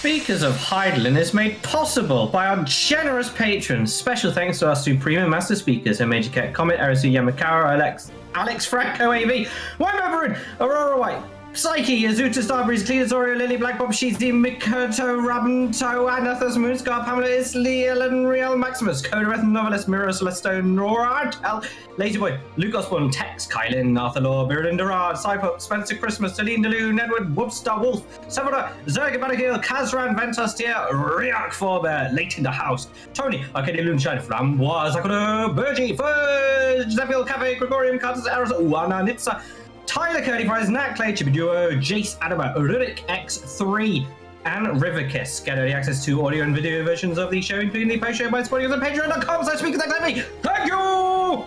Speakers of Heidelin is made possible by our generous patrons. Special thanks to our Supreme Master Speakers, Major Cat Comet, Arisu Yamakawa, Alex Franco AV, White Maverin, Aurora White, Psyche, Azuta Starbreeze, Cletus Oreo, Lily, Black Bob, Sheezy, Mikoto, Rabento, Anathos, Moonscar, Pamela, Isli, Ellen, Real, Maximus, Coda, Reth, Novelist, Mirror, Celestone, Nora, Tel, Lazy Boy, Luke Osborne, Tex, Kylan, Arthur Law, Biridin Durard, Cypop, Spencer Christmas, Celine Delune, Edward, Whoopstar Wolf, Savada, Zerga Banagil, Kazran, Ventustia, Riak Forbear, Late in the House, Tony, Arcadia Loonshine, Framboise, Akuda, Burgie, Fudge, Zeville, Cafe, Gregorium, Cartus, Aros, Uana, Nitsa, Tyler Curdy Fries, Nat Clay, Chibiduo, Jace Adama, Rurik X3, and Riverkiss. Get early access to audio and video versions of the show, including the post show by supporting us on patreon.com/speakers. Thank you!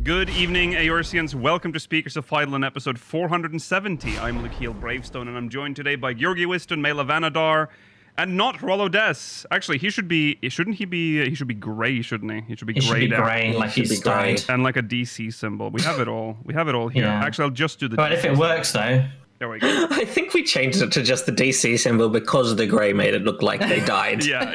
Good evening, Aorsians. Welcome to Speakers of Heidelin, episode 470. I'm Lakeel Bravestone, and I'm joined today by Georgi Wiston, Mela Vanadar, and not Rollo Des. Actually, he should be grey, shouldn't he? He should be greyed grey, like he's died. And like a DC symbol. We have it all. We have it all here. Yeah. Actually, I'll just do the But if it works, though... There we go. I think we changed it to just the DC symbol because the grey made it look like they died. Yeah.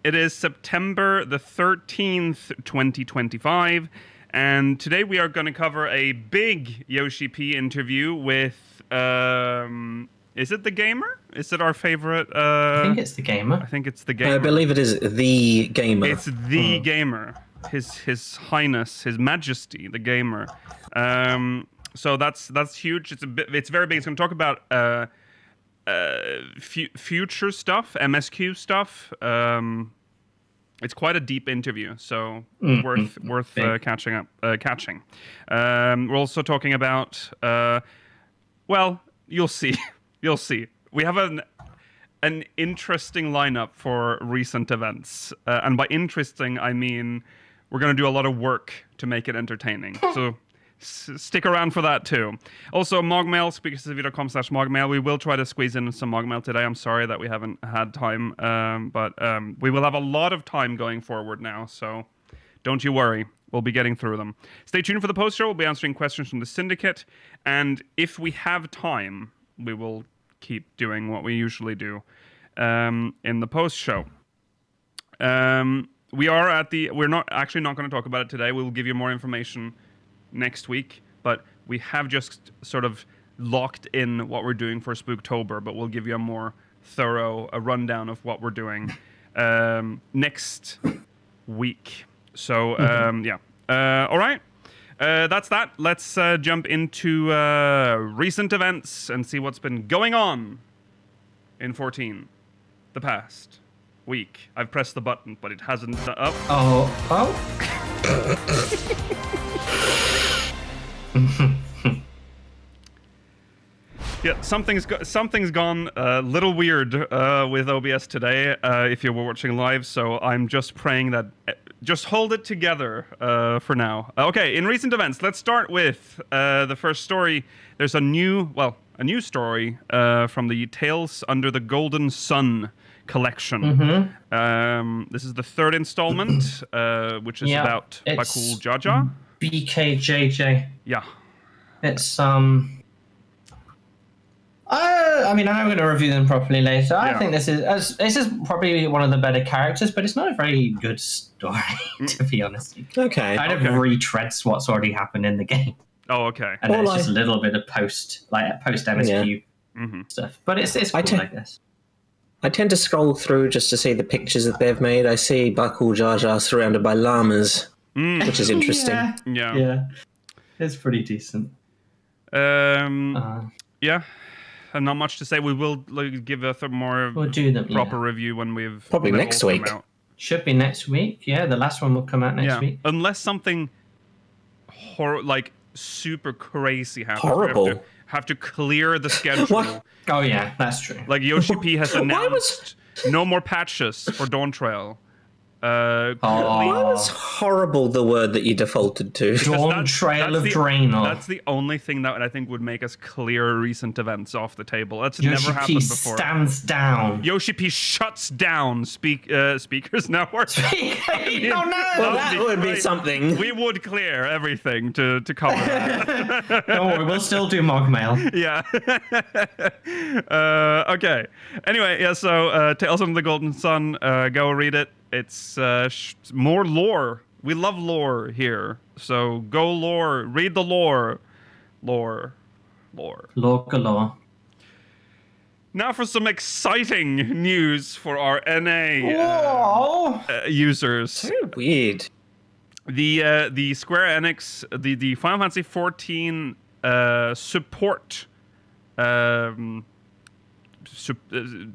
It is September the 13th, 2025, and today we are going to cover a big Yoshi-P interview with, is it The Gamer? Is it our favorite? I think it's The Gamer. I think it's The Gamer. I believe it is The Gamer. It's The Gamer. His Highness, His Majesty, The Gamer. So that's huge. It's very big. It's going to talk about future stuff, MSQ stuff. It's quite a deep interview, so worth catching. We're also talking about well, you'll see. We have an interesting lineup for recent events, and by interesting I mean we're going to do a lot of work to make it entertaining. So. Stick around for that too. Also, MogMail, speakersofv.com/MogMail. We will try to squeeze in some MogMail today. I'm sorry that we haven't had time, but we will have a lot of time going forward now, so don't you worry. We'll be getting through them. Stay tuned for the post-show. We'll be answering questions from the Syndicate, and if we have time, we will keep doing what we usually do in the post-show. We're not going to talk about it today. We'll give you more information next week, but we have just sort of locked in what we're doing for Spooktober, but we'll give you a more thorough rundown of what we're doing next week. So, all right. That's that. Let's jump into recent events and see what's been going on in 14, the past week. I've pressed the button, but it hasn't done up. Oh. Yeah, something's gone a little weird with OBS today. If you were watching live, so I'm just praying that just hold it together for now. Okay, in recent events, let's start with the first story. There's a new story from the Tales Under the Golden Sun collection. This is the third installment, which is about Bakul Jaja. BKJJ. Yeah. It's I mean, I'm going to review them properly later. I think this is probably one of the better characters, but it's not a very good story, to be honest. Okay. Kind of retreads what's already happened in the game. Oh, okay. And it's just a little bit of post MSQ stuff. But it's cool like this. I tend to scroll through just to see the pictures that they've made. I see Bakul Jaja surrounded by llamas, which is interesting. Yeah. It's pretty decent. Yeah. And not much to say. We will give a we'll do them, proper review when we've probably next week. Should be next week. Yeah, the last one will come out next week. Unless something super crazy happens. Horrible. Have to clear the schedule. Oh yeah, that's true. Like Yoshi-P has announced no more patches for Dawn Trail. Why was horrible the word that you defaulted to? Dawn Trail of Draenor. That's the only thing that I think would make us clear recent events off the table. That's never Yoshi-P happened before. stands down. Yoshi-P shuts down Speakers Network. Oh no! Well, that would be something. We would clear everything to cover that. Don't worry, we'll still do MogMail. Yeah. Okay. Anyway, yeah, so Tales from the Golden Sun, go read it. It's more lore. We love lore here. So go lore. Read the lore. Lore. Lore galore. Now for some exciting news for our NA users. So weird. The Square Enix, the Final Fantasy XIV support,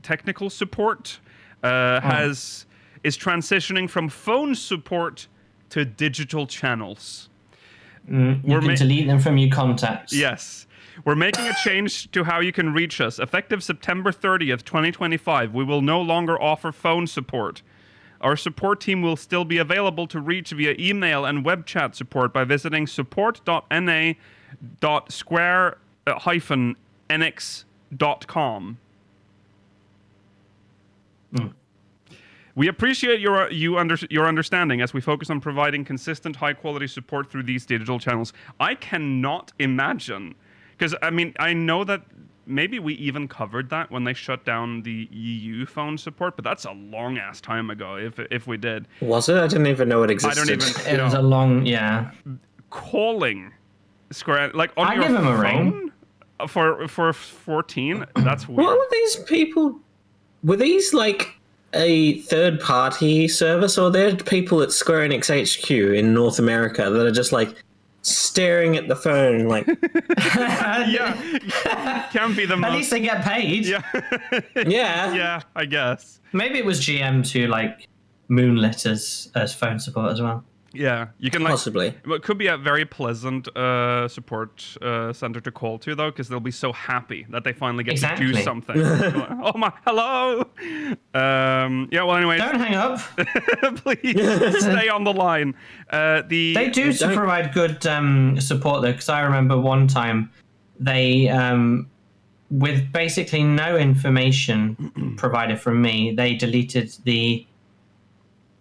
technical support is transitioning from phone support to digital channels. You can delete them from your contacts. Yes. We're making a change to how you can reach us. Effective September 30th, 2025, we will no longer offer phone support. Our support team will still be available to reach via email and web chat support by visiting support.na.square-enix.com. We appreciate your understanding as we focus on providing consistent, high-quality support through these digital channels. I cannot imagine, because I mean, I know that maybe we even covered that when they shut down the EU phone support, but that's a long-ass time ago, if we did. Was it? I didn't even know it existed. I don't even. It was a long, yeah. Calling Square, like on your give him a phone for 14. That's weird. What were these people? Were these like a third-party service, or they're people at Square Enix HQ in North America that are just like staring at the phone like Yeah, can be them. At least they get paid. Yeah. yeah I guess. Maybe it was GM to like moonlit as phone support as well. Yeah, you can like possibly. It could be a very pleasant support center to call to though, because they'll be so happy that they finally get to do something. Oh my, hello. Yeah. Well, anyway. Don't hang up. Please stay on the line. They do provide good support though, because I remember one time they, with basically no information provided from me, they deleted the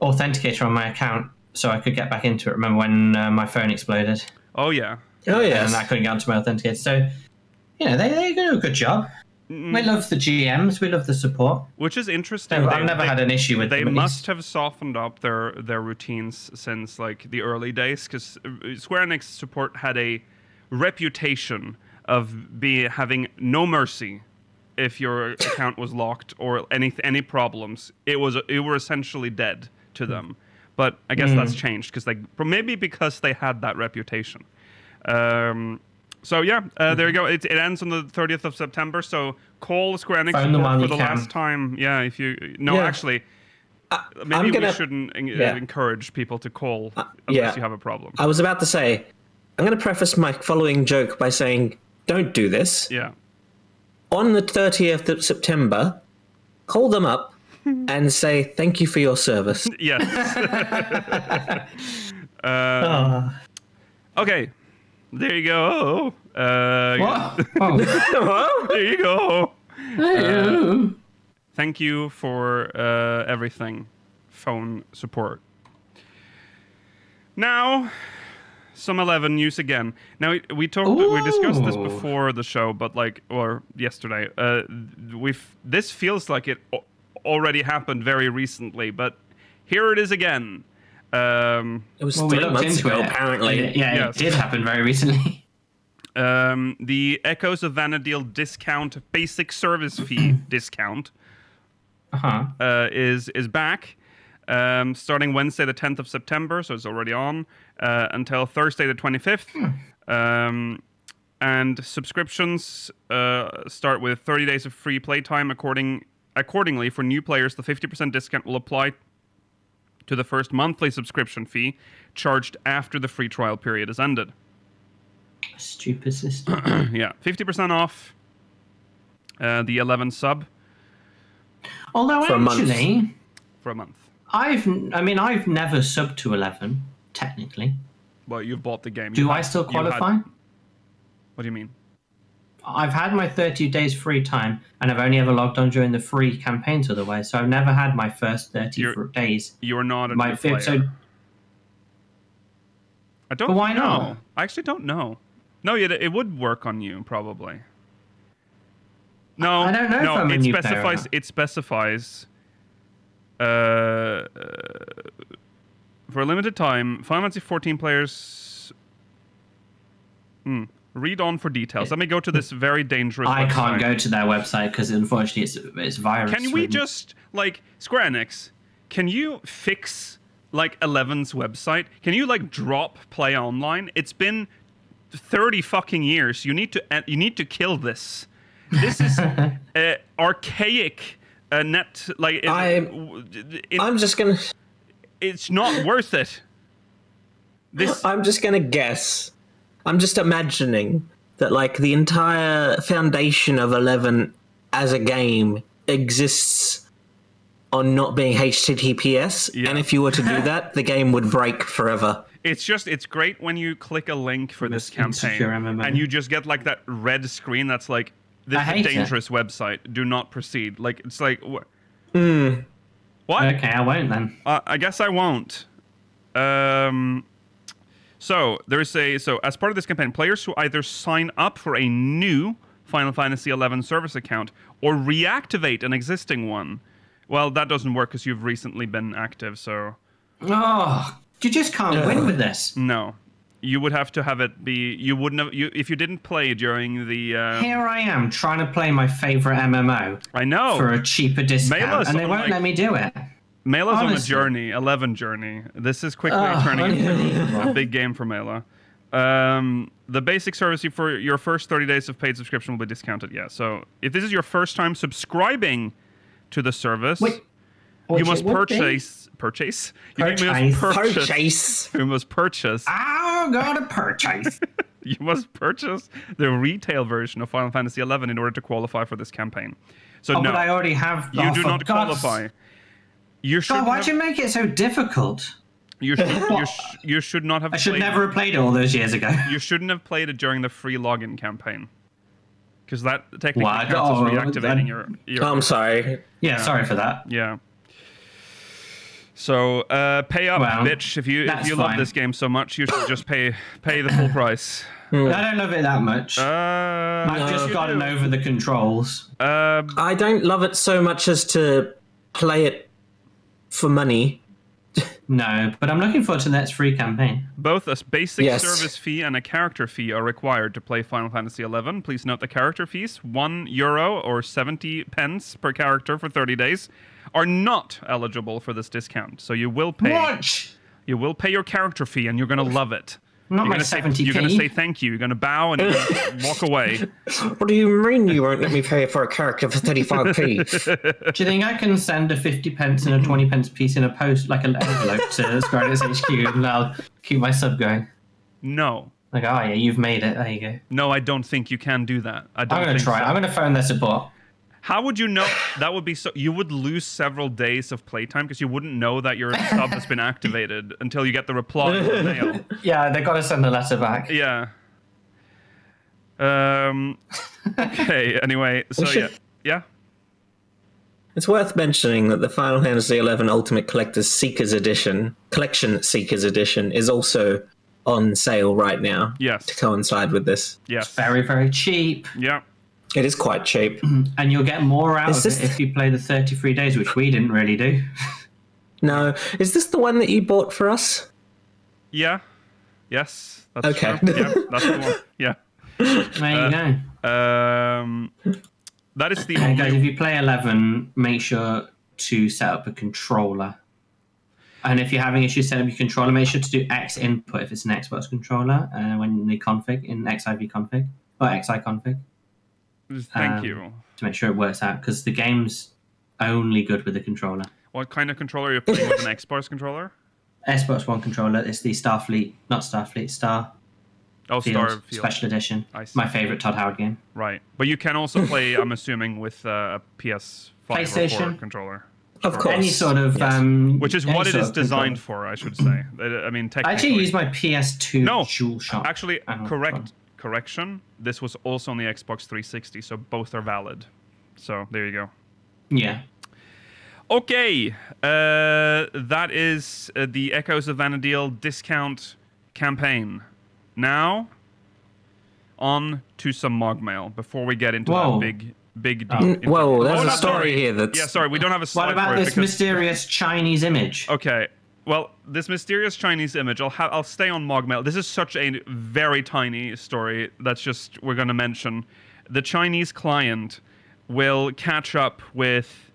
authenticator on my account so I could get back into it. Remember when my phone exploded? Oh yeah. Oh yeah. And I couldn't get onto my authenticator. So, you know, they do a good job. We love the GMs. We love the support. Which is interesting. I've never had an issue with them. They must have softened up their routines since like the early days, because Square Enix support had a reputation of having no mercy if your account was locked or any problems. It were essentially dead to them. But I guess that's changed because they had that reputation. So yeah, there you go. It ends on the 30th of September. So call Square Enix support for the last time. Yeah, if you actually, maybe we shouldn't encourage people to call unless you have a problem. I was about to say, I'm going to preface my following joke by saying, don't do this. Yeah. On the 30th of September, call them up and say thank you for your service. Yes. Okay. There you go. There you go. Thank you for everything. Phone support. Now, some 11 news again. Now we discussed this before the show, but yesterday. This feels like it already happened very recently, but here it is again. It was 3 months ago, apparently. Yeah, it did happen very recently. The Echoes of Vana'diel discount, basic service fee discount, is back, starting Wednesday the 10th of September, so it's already on, until Thursday the 25th. And subscriptions start with 30 days of free playtime. Accordingly, for new players, the 50% discount will apply to the first monthly subscription fee charged after the free trial period is ended. Stupid system. Yeah, 50% off the 11 sub. Although for actually... For a month. I've never subbed to 11 technically. Well, you've bought the game. Do I still qualify? What do you mean? I've had my 30 days free time, and I've only ever logged on during the free campaigns otherwise. So I've never had my first 30 days. You're not a new player. So, I don't. But why know. not? I actually don't know. No, it would work on you probably. No, I don't know if I'm a new player or not. It specifies. For a limited time, Final Fantasy 14 players. Read on for details. Let me go to this very dangerous I website. can't go to their website because unfortunately it's virus. Can we just, like, Square Enix, can you fix, like, 11's website? Can you, like, drop Play Online? It's been 30 fucking years. You need to kill this. This is archaic net, like... I'm just gonna... It's not worth it. I'm just gonna guess. I'm just imagining that, like, the entire foundation of 11 as a game exists on not being HTTPS, and if you were to do that, the game would break forever. It's great when you click a link for this campaign, and you just get, like, that red screen that's like, this is a dangerous website, do not proceed. Like, it's like... What? Okay, I won't then. I guess I won't. So as part of this campaign, players who either sign up for a new Final Fantasy XI service account or reactivate an existing one. Well, that doesn't work because you've recently been active, so... Oh, you just can't win with this. No. You would have to have it be... You wouldn't have... if you didn't play during the... Here I am, trying to play my favorite MMO. I know. For a cheaper discount, and they won't let me do it. Mela's on a journey, 11 journey. This is quickly turning into a big game for Mela. The basic service for your first 30 days of paid subscription will be discounted, yeah. So if this is your first time subscribing to the service, you must purchase. You must purchase. I'm gonna purchase. You must purchase the retail version of Final Fantasy XI in order to qualify for this campaign. So no, but I already have. You do not qualify. Why'd you make it so difficult? You should not have. I should never have played it all those years ago. You shouldn't have played it during the free login campaign, because that technically counts as reactivating your. I'm sorry. Yeah, sorry for that. Yeah. So pay up, bitch! If you love this game so much, you should just pay the full price. I don't love it that much. I've just gotten over the controls. I don't love it so much as to play it for money. No, but I'm looking forward to the next free campaign. Both a basic service fee and a character fee are required to play Final Fantasy XI. Please note the character fees, €1 or 70 pence per character for 30 days, are not eligible for this discount. So you will pay. What? You will pay your character fee, and you're going to love it. Not my 70p. You're going to say thank you. You're going to bow and walk away. What do you mean you won't let me pay for a character for 35p? Do you think I can send a 50 pence and a 20 pence piece in a post, like an envelope, to Square Enix HQ, and I'll keep my sub going? No. Like, oh yeah, you've made it. There you go. No, I don't think you can do that. I'm going to try. I'm going to phone their support. How would you know? That would be so. You would lose several days of playtime because you wouldn't know that your sub has been activated until you get the reply in the mail. Yeah, they've got to send the letter back. Yeah. Okay. Anyway, so yeah. It's worth mentioning that the Final Fantasy XI Ultimate Collector's Collection Seekers Edition is also on sale right now. Yes. To coincide with this. Yes. It's very, very cheap. Yeah. It is quite cheap. And you'll get more out of it if you play the 33 days, which we didn't really do. No. Is this the one that you bought for us? Yeah. Yes. That's okay. True. Yeah, that's the one. Yeah. There you go. That is the only... only... Guys, if you play 11, make sure to set up a controller. And if you're having issues setting up your controller, make sure to do X input if it's an Xbox controller when they config in XIV config or XI config. Thank you. To make sure it works out, because the game's only good with the controller. What kind of controller are you playing with? An Xbox controller? Xbox One controller. It's the Starfield Special Edition. My favorite Todd Howard game. Right. But you can also play, I'm assuming, with a PS5 PlayStation or controller. Of course. Any sort of which is what it is designed for, I should say. I mean, technically. I actually use my PS2 DualShock. Actually, correction. This was also on the Xbox 360, so both are valid. So there you go. Yeah. Okay, that is the Echoes of Vana'diel discount campaign. Now, on to some MogMail before we get into that big deep. Whoa, there's a story here that's... Yeah, sorry, we don't have a slide. What about for it this mysterious Chinese image? Okay, well, this mysterious Chinese image, I'll stay on MogMail. This is such a very tiny story that's just, we're going to mention. The Chinese client will catch up with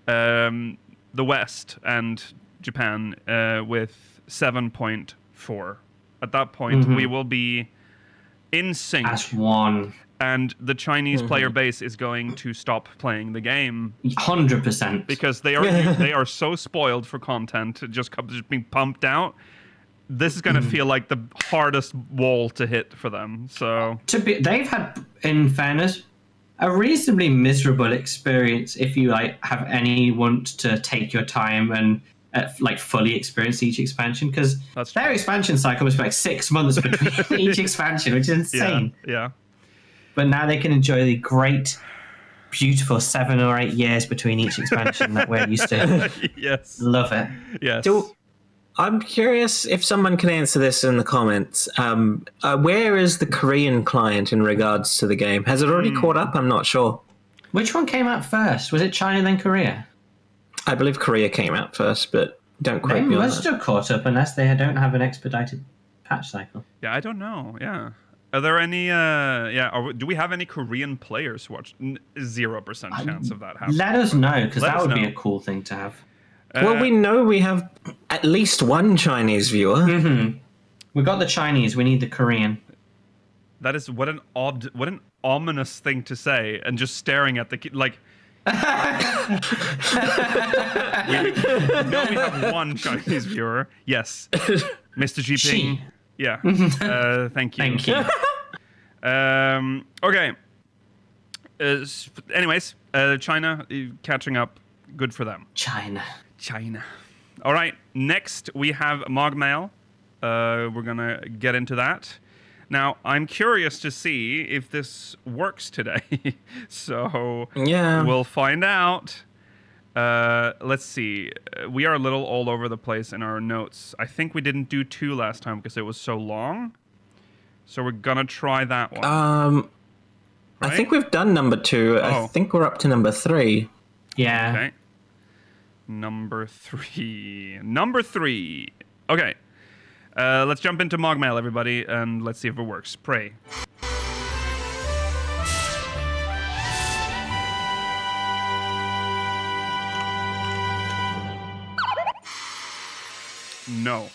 the West and Japan with 7.4. At that point, we will be in sync. As one. And the Chinese player base is going to stop playing the game 100%. because they are so spoiled for content, just being pumped out. This is going to feel like the hardest wall to hit for them. So they've had, in fairness, a reasonably miserable experience if you have any want to take your time and fully experience each expansion, because their expansion cycle was like 6 months between each expansion, which is insane. Yeah. But now they can enjoy the great, beautiful 7 or 8 years between each expansion that we're used to. Yes. Love it. Yes. I'm curious if someone can answer this in the comments. Where is the Korean client in regards to the game? Has it already caught up? I'm not sure. Which one came out first? Was it China then Korea? I believe Korea came out first, but don't quote They me on must that. have caught up unless they don't have an expedited patch cycle. Yeah, I don't know. Yeah. Are there any, do we have any Korean players watch? 0% chance of that happening. Let us know, because that would be a cool thing to have. Well, we know we have at least one Chinese viewer. We got the Chinese, we need the Korean. That is, what an ominous thing to say, and just staring at the like. We have one Chinese viewer. Yes, Mr. Jinping. Yeah. Thank you. Thank you. Okay. Anyways, China catching up. Good for them. China. All right. Next, we have MogMail. We're going to get into that. Now, I'm curious to see if this works today. So we'll find out. Let's see. We are a little all over the place in our notes. I think we didn't do 2 last time because it was so long. So we're going to try that one. Right? I think we've done number 2. Oh. I think we're up to number 3. Yeah. Okay. Number 3. Okay. Let's jump into MogMail, everybody, and let's see if it works. Pray. No.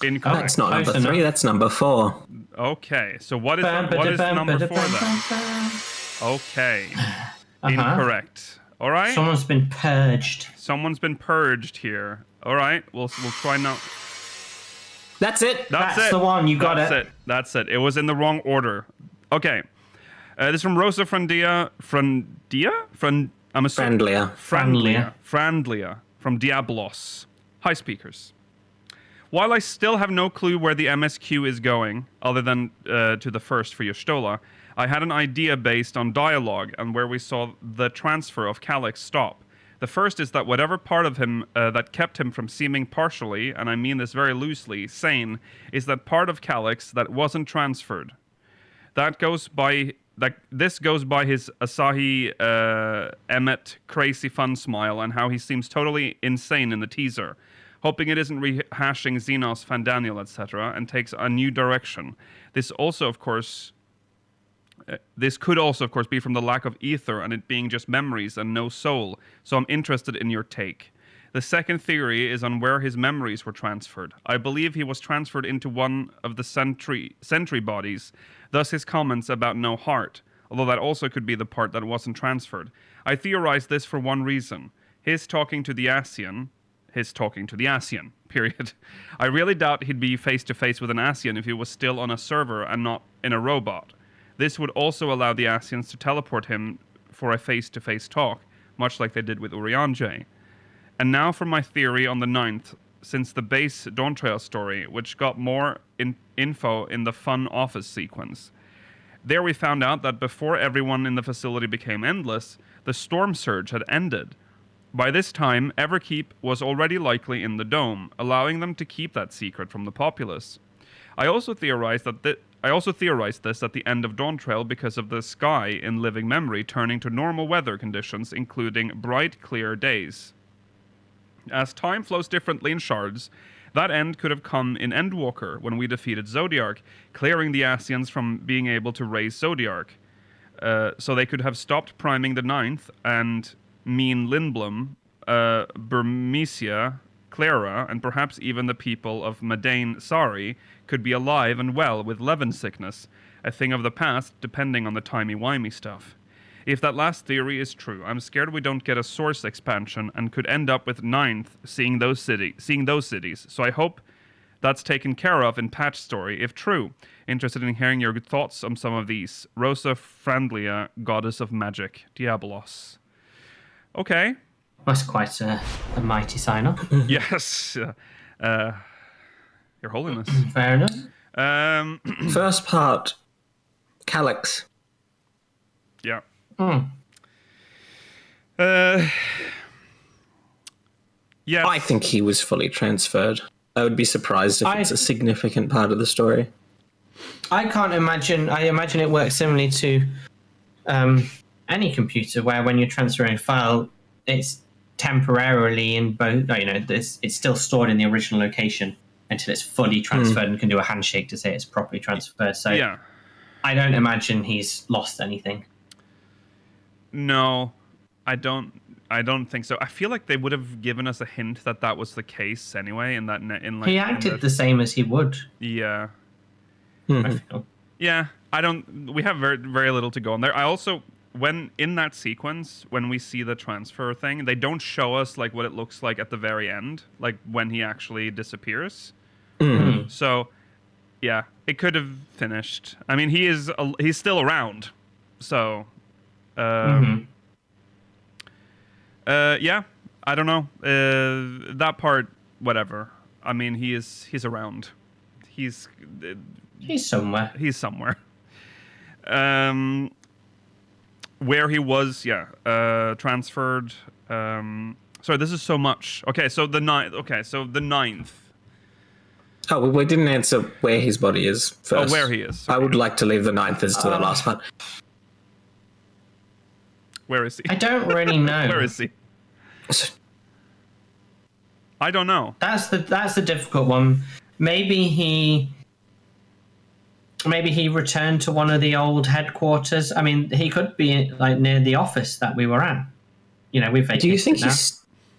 Incorrect. That's not number 3, that's number 4. Okay, so what is number 4 then? Okay. Incorrect. All right. Someone's been purged. Someone's been purged here. All right. We'll try now. That's it. That's the one. You got it. That's it. It was in the wrong order. Okay. This is from Rosa Friendlia from Diablos. Hi, speakers. While I still have no clue where the MSQ is going, other than to the first for Y'shtola, I had an idea based on dialogue and where we saw the transfer of Calyx stop. The first is that whatever part of him that kept him from seeming partially, and I mean this very loosely, sane, is that part of Calyx that wasn't transferred. This goes by his Asahi Emmet crazy fun smile and how he seems totally insane in the teaser. Hoping it isn't rehashing Xenos, Fandaniel, etc., and takes a new direction. This could also, of course, be from the lack of ether and it being just memories and no soul. So I'm interested in your take. The second theory is on where his memories were transferred. I believe he was transferred into one of the sentry bodies, thus his comments about no heart, although that also could be the part that wasn't transferred. I theorize this for one reason. His talking to the Ascian, period. I really doubt he'd be face-to-face with an Ascian if he was still on a server and not in a robot. This would also allow the Ascians to teleport him for a face-to-face talk, much like they did with Urianger. And now for my theory on the 9th, since the base Dawn Trail story, which got more info in the fun office sequence. There we found out that before everyone in the facility became endless, the storm surge had ended. By this time, Everkeep was already likely in the dome, allowing them to keep that secret from the populace. I also theorized this at the end of Dawn Trail because of the sky in living memory turning to normal weather conditions, including bright, clear days. As time flows differently in shards, that end could have come in Endwalker when we defeated Zodiark, clearing the Ascians from being able to raise Zodiark. So they could have stopped priming the 9th, and Mean Lindblom, Burmecia, Clara, and perhaps even the people of Madain Sari could be alive and well with Levin sickness, a thing of the past depending on the timey-wimey stuff. If that last theory is true, I'm scared we don't get a source expansion and could end up with 9th seeing those cities. So I hope that's taken care of in patch story, if true. Interested in hearing your thoughts on some of these. Rosa Frandlia, Goddess of Magic, Diabolos. Okay. That's quite a mighty sign-up. Yes. Your Holiness. Fair enough. First part, Calyx. Yeah. Yes. I think he was fully transferred. I would be surprised if it's a significant part of the story. I can't imagine. I imagine it works similarly to any computer, where when you're transferring a file, it's temporarily in both. It's still stored in the original location until it's fully transferred and can do a handshake to say it's properly transferred. So yeah. I don't imagine he's lost anything. No, I don't think so. I feel like they would have given us a hint that was the case anyway. He acted the same as he would. Yeah. I feel. Yeah. We have very, very little to go on there. I also, when in that sequence, when we see the transfer thing, they don't show us like what it looks like at the very end, like when he actually disappears. Mm-hmm. So, yeah, it could have finished. I mean, he's still around. So. Yeah, I don't know. That part, whatever. I mean, he's around. He's somewhere. He's somewhere. Where he was, transferred. Sorry, this is so much. Okay, so the 9th. Okay, so the 9th. Oh, we didn't answer where his body is first. Oh, where he is. Sorry. I would like to leave the 9th as to the last part. Where is he? I don't really know. Where is he? I don't know. That's the difficult one. Maybe he returned to one of the old headquarters. I mean, he could be like near the office that we were at. We vacated. Do you think now.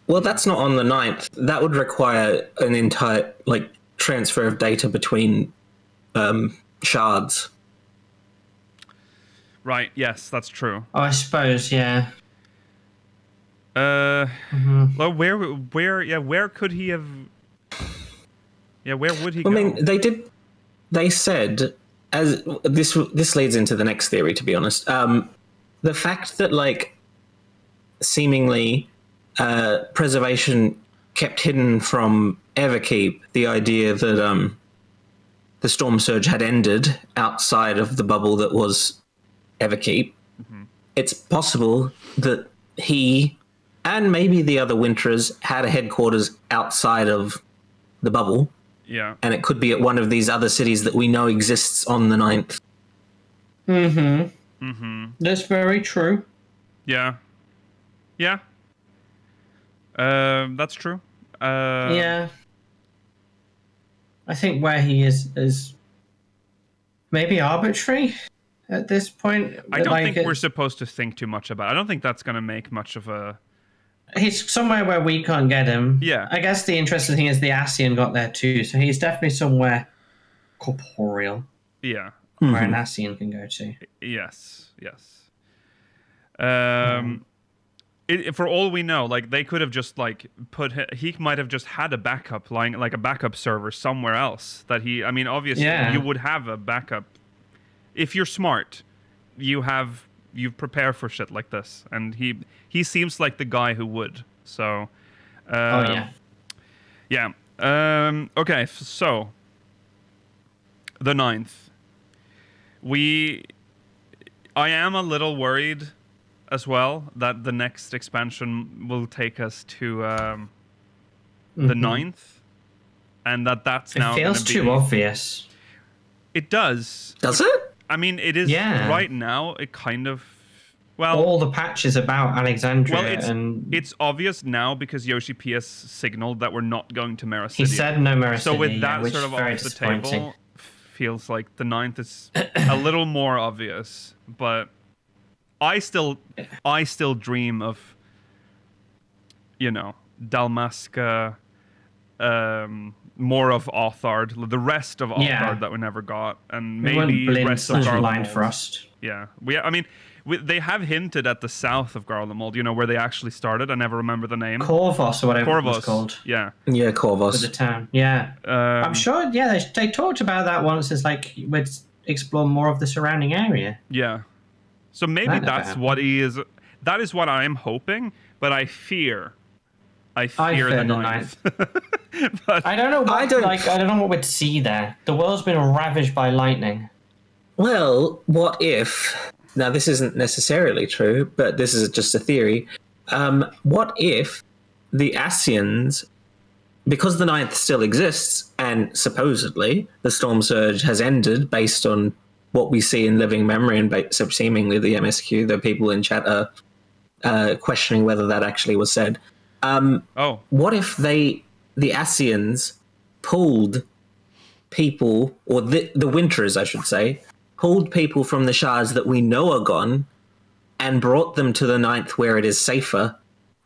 Well, that's not on the 9th. That would require an entire transfer of data between shards. Right. Yes, that's true. Oh, I suppose. Yeah. Well, where could he have? Yeah, where would he go? I mean, they said, as this leads into the next theory, to be honest. The fact that seemingly preservation kept hidden from Everkeep the idea that the storm surge had ended outside of the bubble that was Everkeep. Mm-hmm. It's possible that he and maybe the other Winterers had a headquarters outside of the bubble. Yeah. And it could be at one of these other cities that we know exists on the 9th. Mm-hmm. Mm-hmm. That's very true. Yeah. Yeah. That's true. Yeah. I think where he is maybe arbitrary at this point. I don't think we're supposed to think too much about it. I don't think that's going to make much of a... He's somewhere where we can't get him. Yeah. I guess the interesting thing is the Ascian got there too, so he's definitely somewhere corporeal. Yeah. Where an Ascian can go to. Yes. For all we know, they could have just he might have just had a backup lying, a backup server somewhere else that he. I mean, obviously, you would have a backup if you're smart. You prepare for shit like this, and he seems like the guy who would. So, Yeah. Okay, so the 9th. I am a little worried as well that the next expansion will take us to the 9th, and that's now It feels too obvious. It does. Does it? I mean, it is right now. It kind of. Well, all the patches about Alexandria. Well, it's obvious now because Yoshi-P has signaled that we're not going to Mera City. He said no Mera City. So with that which sort of very off the table, feels like the 9th is a little more obvious. But I still dream of, Dalmasca, more of Othard, the rest of Othard that we never got, and maybe the rest of Blind Frost. Yeah, they have hinted at the south of Garlemald, where they actually started. I never remember the name. Corvus or whatever it was called. Yeah. Yeah, Corvus. For the town. Yeah. I'm sure, they talked about that once. It's like, we'd explore more of the surrounding area. Yeah. So maybe that's what he is. That is what I'm hoping, but I fear the 9th. But I don't know what, I don't know what we'd see there. The world's been ravaged by lightning. Well, what if... Now, this isn't necessarily true, but this is just a theory. What if the Ascians, because the 9th still exists, and supposedly the Storm Surge has ended based on what we see in living memory and seemingly the MSQ, the people in chat are questioning whether that actually was said. What if the Ascians pulled people, or the Winterers, I should say, pulled people from the shards that we know are gone and brought them to the 9th where it is safer,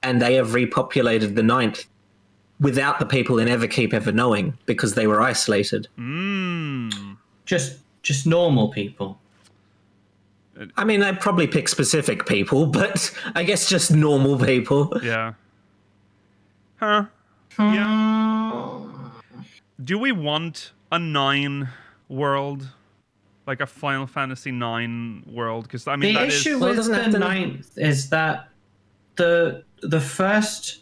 and they have repopulated the 9th without the people in Everkeep ever knowing because they were isolated. Just normal people. I mean, I'd probably pick specific people, but I guess just normal people. Yeah. Huh. Yeah. Do we want a 9 world? Like a Final Fantasy IX world? Because, I mean, the issue with the 9th is that the first...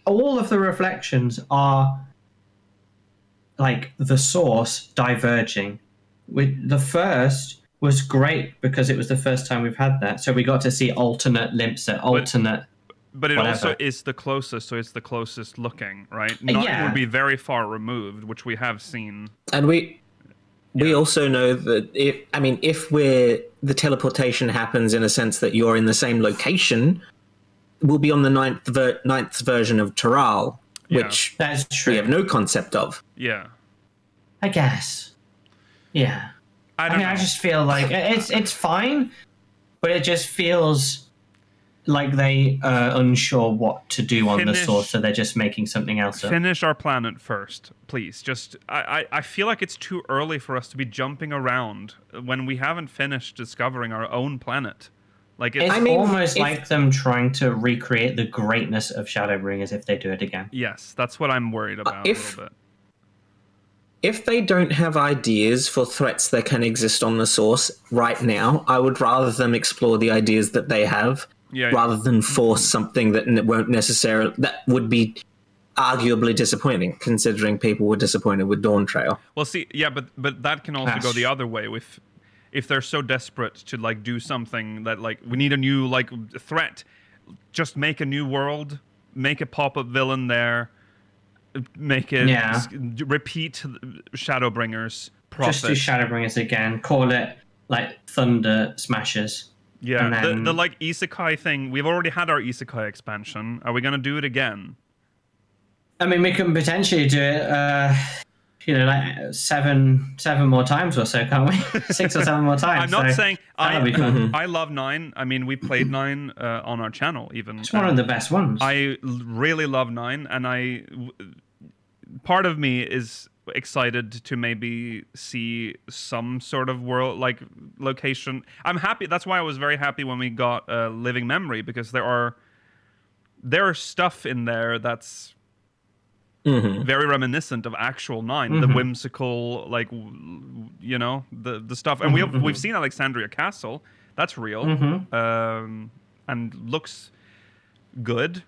All of the reflections are, like, the source diverging. The first was great because it was the first time we've had that. So we got to see alternate Limpset, alternate... But it whatever. Also is the closest, so it's the closest looking, right? 9 would be very far removed, which we have seen. And we also know that if the teleportation happens in a sense that you're in the same location, we'll be on the 9th version of Taral, which that's true. We have no concept of. Yeah. I guess. Yeah. I mean, I just feel like it's fine, but it just feels like they are unsure what to do on the source, so they're just making something else up. Finish our planet first, please. Just, I feel like it's too early for us to be jumping around when we haven't finished discovering our own planet. Like it's almost like them trying to recreate the greatness of Shadowbringers if they do it again. Yes, that's what I'm worried about a little bit. If they don't have ideas for threats that can exist on the source right now, I would rather them explore the ideas that they have. Rather than force something that that would be arguably disappointing, considering people were disappointed with Dawn Trail. Well, see, but that can also go the other way. If they're so desperate to like do something that like we need a new like threat, just make a new world, make a pop-up villain there, make it repeat Shadowbringers. Just do Shadowbringers again. Call it like Thunder Smashers. Yeah, then... the like isekai thing, we've already had our isekai expansion. Are we going to do it again? I mean, we can potentially do it, like seven more times or so, can't we? 6 or 7 more times. I'm not saying... I love 9. I mean, we played 9 on our channel, even. It's one of the best ones. I really love 9, and part of me is excited to maybe see some sort of world like location. I'm happy. That's why I was very happy when we got Living Memory, because there are stuff in there that's very reminiscent of actual 9, the whimsical, like the stuff. And we've seen Alexandria Castle. That's real, and looks good.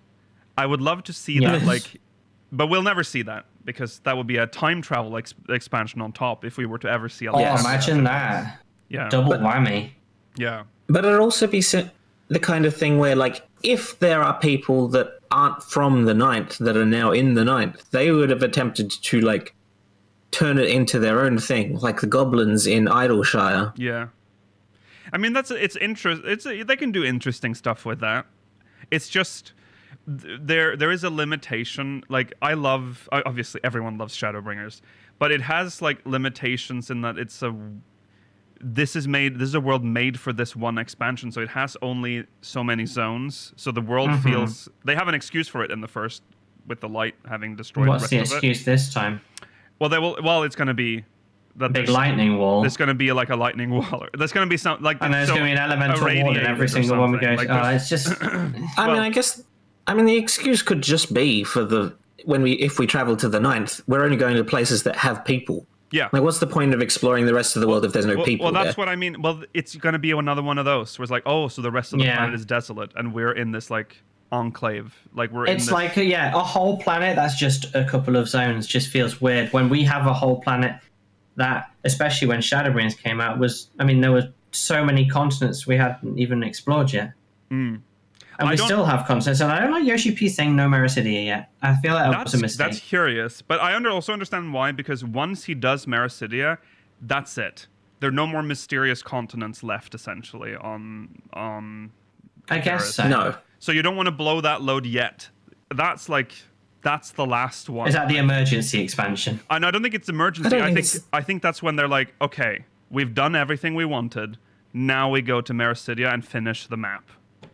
I would love to see that, like, but we'll never see that because that would be a time travel expansion on top if we were to ever see a imagine that. Yeah. Double whammy. Yeah. But it'd also be the kind of thing where, like, if there are people that aren't from the Ninth that are now in the Ninth, they would have attempted to, like, turn it into their own thing, like the goblins in Idleshire. Yeah. I mean, they can do interesting stuff with that. It's just there is a limitation. Like, obviously everyone loves Shadowbringers, but it has like limitations in that this is a world made for this one expansion, so it has only so many zones. So the world feels they have an excuse for it in the first with the light having destroyed. What's the rest the of it. excuse this time? Well, they will. Well, it's going to be that Big lightning wall. There's going to be like a lightning wall. There's going to be some like. And there's going to be an elemental wall in every single one we go. Like, it's just. I mean, the excuse could just be for if we travel to the Ninth, we're only going to places that have people. Yeah. Like, what's the point of exploring the rest of the world if there's no people? Well, that's what I mean. Well, it's going to be another one of those where it's like, oh, so the rest of the planet is desolate, and we're in this like enclave. Like a whole planet that's just a couple of zones just feels weird. When we have a whole planet that, especially when Shadowbringers came out, there were so many continents we hadn't even explored yet. And we still have continents, and I don't like Yoshi-P saying no Mericidia yet. I feel like that was a mistake. That's curious, but I also understand why, because once he does Mericidia, that's it. There are no more mysterious continents left, essentially, on I guess so. No. So you don't want to blow that load yet. That's the last one. Is that the emergency expansion? And I don't think it's emergency. I think that's when they're like, okay, we've done everything we wanted. Now we go to Mericidia and finish the map.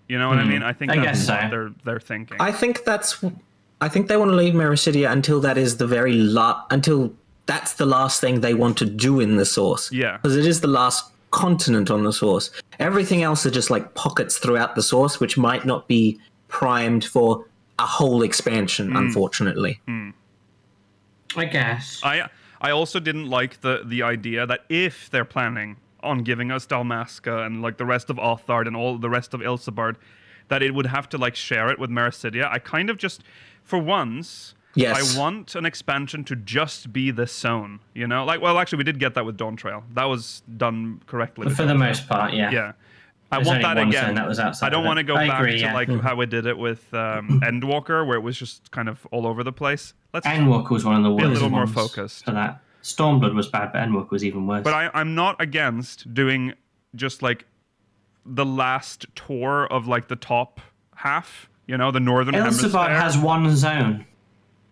You know what I mean? I think that's what they're thinking. I think they want to leave Mericidia until that is until that's the last thing they want to do in the source. Yeah. Because it is the last continent on the source. Everything else are just like pockets throughout the source, which might not be primed for a whole expansion, unfortunately. I guess. I also didn't like the idea that if they're planning on giving us Dalmasca and like the rest of Othard and all the rest of Ilsabard, that it would have to like share it with Mericidia. I kind of just, for once, I want an expansion to just be this zone, you know? Like, well, actually, we did get that with Dawn Trail. That was done correctly. But for the most part, yeah. Yeah. There's I want that again. That was outside I don't want to go back to like Mm-hmm. how we did it with Endwalker, where it was just kind of all over the place. Endwalker was one of the worst. Be a little more ones focused for that. Stormblood was bad, but Endwalker was even worse. But I'm not against doing just like the last tour of like the top half, you know, the northern hemisphere. Ilsabard has one zone.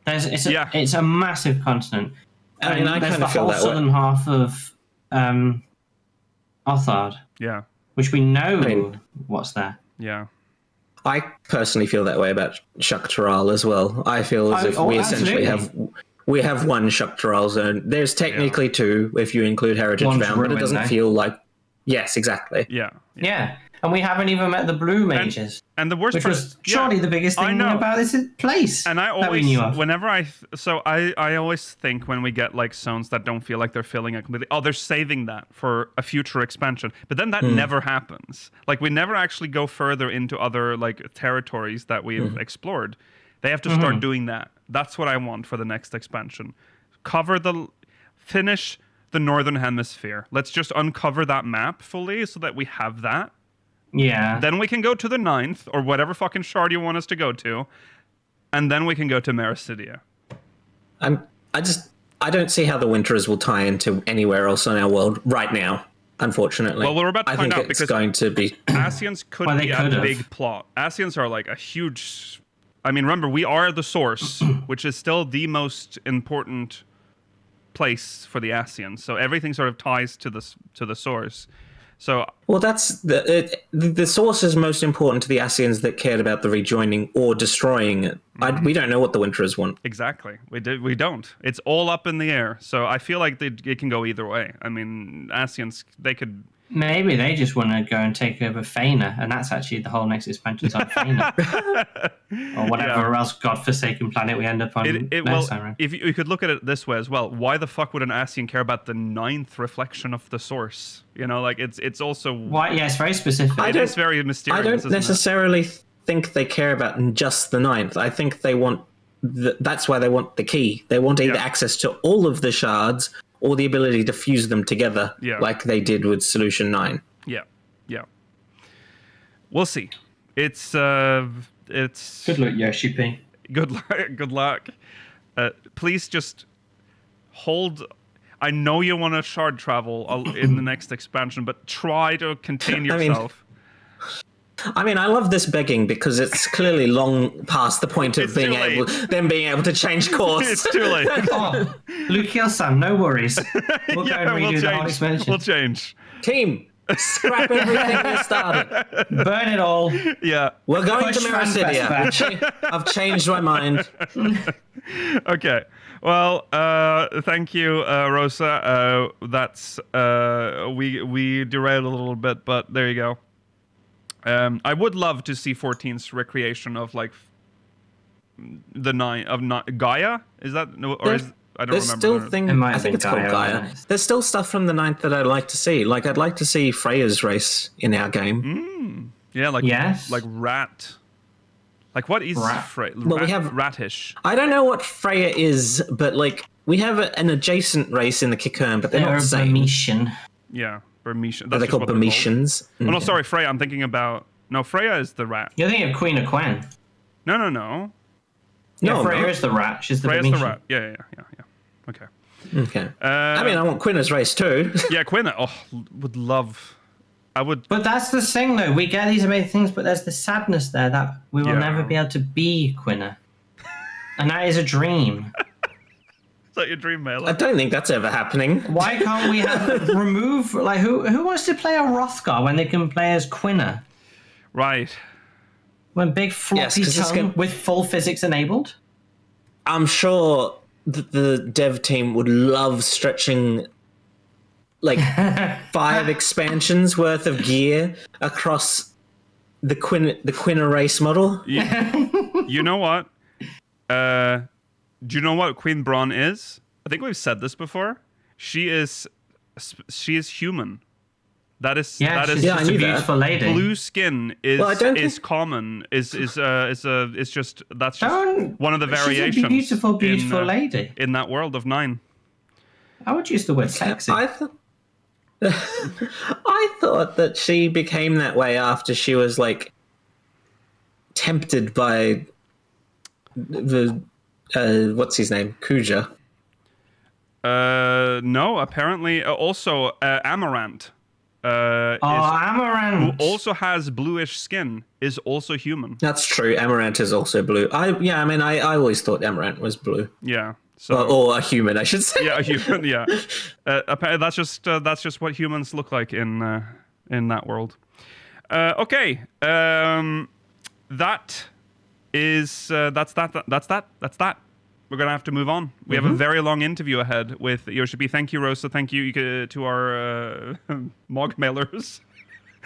It's a massive continent. I mean, I there's kind the of feel whole that southern way. half of Othard. Yeah. Which we know what's there. Yeah. I personally feel that way about Shuktaral as well. I feel as if we essentially have one Shuktaral zone. There's technically two if you include Heritage Vound, but it doesn't feel like... Yes, exactly. Yeah. And we haven't even met the Blue Mages. And the worst which was surely the biggest thing about this place. And I always, that we knew of. whenever I always think when we get like zones that don't feel like they're filling it completely, they're saving that for a future expansion. But then that never happens. Like, we never actually go further into other like territories that we've explored. They have to start doing that. That's what I want for the next expansion. Finish the Northern Hemisphere. Let's just uncover that map fully so that we have that. Yeah. Then we can go to the 9th, or whatever fucking shard you want us to go to, and then we can go to Mericidia. I don't see how the Winterers will tie into anywhere else on our world right now, unfortunately. Well, we're about to find out because it's going to be... Ascians could be a big plot. Ascians are like a huge... I mean, remember, we are the source, which is still the most important place for the Ascians. So everything sort of ties to the source. So, well, that's the source is most important to the Ascians that cared about the rejoining or destroying it. We don't know what the Winterers want. Exactly, we don't. It's all up in the air. So I feel like it can go either way. I mean, Ascians, they could. Maybe they just want to go and take over Faina, and that's actually the whole next expansion's on Faina. Or whatever else godforsaken planet we end up on. If you could look at it this way as well, why the fuck would an Ascian care about the 9th reflection of the source? You know, like it's also... Why? Yeah, it's very specific. It is very mysterious. I don't necessarily think they care about just the ninth. I think they want that's why they want the key. They want either access to all of the shards or the ability to fuse them together, like they did with Solution 9. Yeah. We'll see. It's Good luck, Yoshi-P. Good luck. Please just hold. I know you want to shard travel in the next expansion, but try to contain yourself. I mean, I love this begging because it's clearly long past the point of being able to change course. It's too late. Oh, Lucio-san, no worries. We'll go and redo the whole expansion. We'll change. Team, scrap everything we started. Burn it all. Yeah. We're going Push to Mericidia. I've changed my mind. Okay. Well, thank you, Rosa. That's we derailed a little bit, but there you go. I would love to see 14's recreation of like Gaia. Is that or is I don't There's remember. still I think it's called Gaia. There's still stuff from the 9th that I'd like to see. Like I'd like to see Freya's race in our game. Yeah, like rat. Like what is Freya? Well, we have ratish. I don't know what Freya is, but like we have an adjacent race in the Kikern, but they're not the same. Burmesian. Yeah, Burmesian. Are they called Burmesians? Oh no, sorry, Freya. I'm thinking about Freya is the rat. You're thinking of Queen of Quen. No. Yeah, Freya is the rat. She's the Freya's Burmesian. the rat. Yeah. Okay. I mean, I want Quina's race too. Yeah, Quina. Oh, would love. I would. But that's the thing, though. We get these amazing things, but there's the sadness there that we will never be able to be Quina. And that is a dream. Is that your dream, Mailer? I don't think that's ever happening. Why can't we remove, like, who wants to play a Hrothgar when they can play as Quina? Right. When big floppy tongue with full physics enabled? I'm sure the dev team would love stretching like 5 expansions worth of gear across the Quina race model. You know what? Do you know what Queen Braun is? I think we've said this before. She is human. That is she's just a beautiful lady. Blue skin is common. Is just that's just one of the variations. She's a beautiful lady in that world of 9. I would use the word sexy. I thought that she became that way after she was like tempted by the what's his name, Kuja. No, apparently also Amaranth. Amaranth, who also has bluish skin, is also human. That's true. Amaranth is also blue. I always thought Amaranth was blue. Yeah. So, or a human, I should say. Yeah, a human. Yeah. That's just what humans look like in that world. Okay. That's that. We're gonna have to move on. We have a very long interview ahead with Yoshi-P. Thank you, Rosa. Thank you to our MogMailers.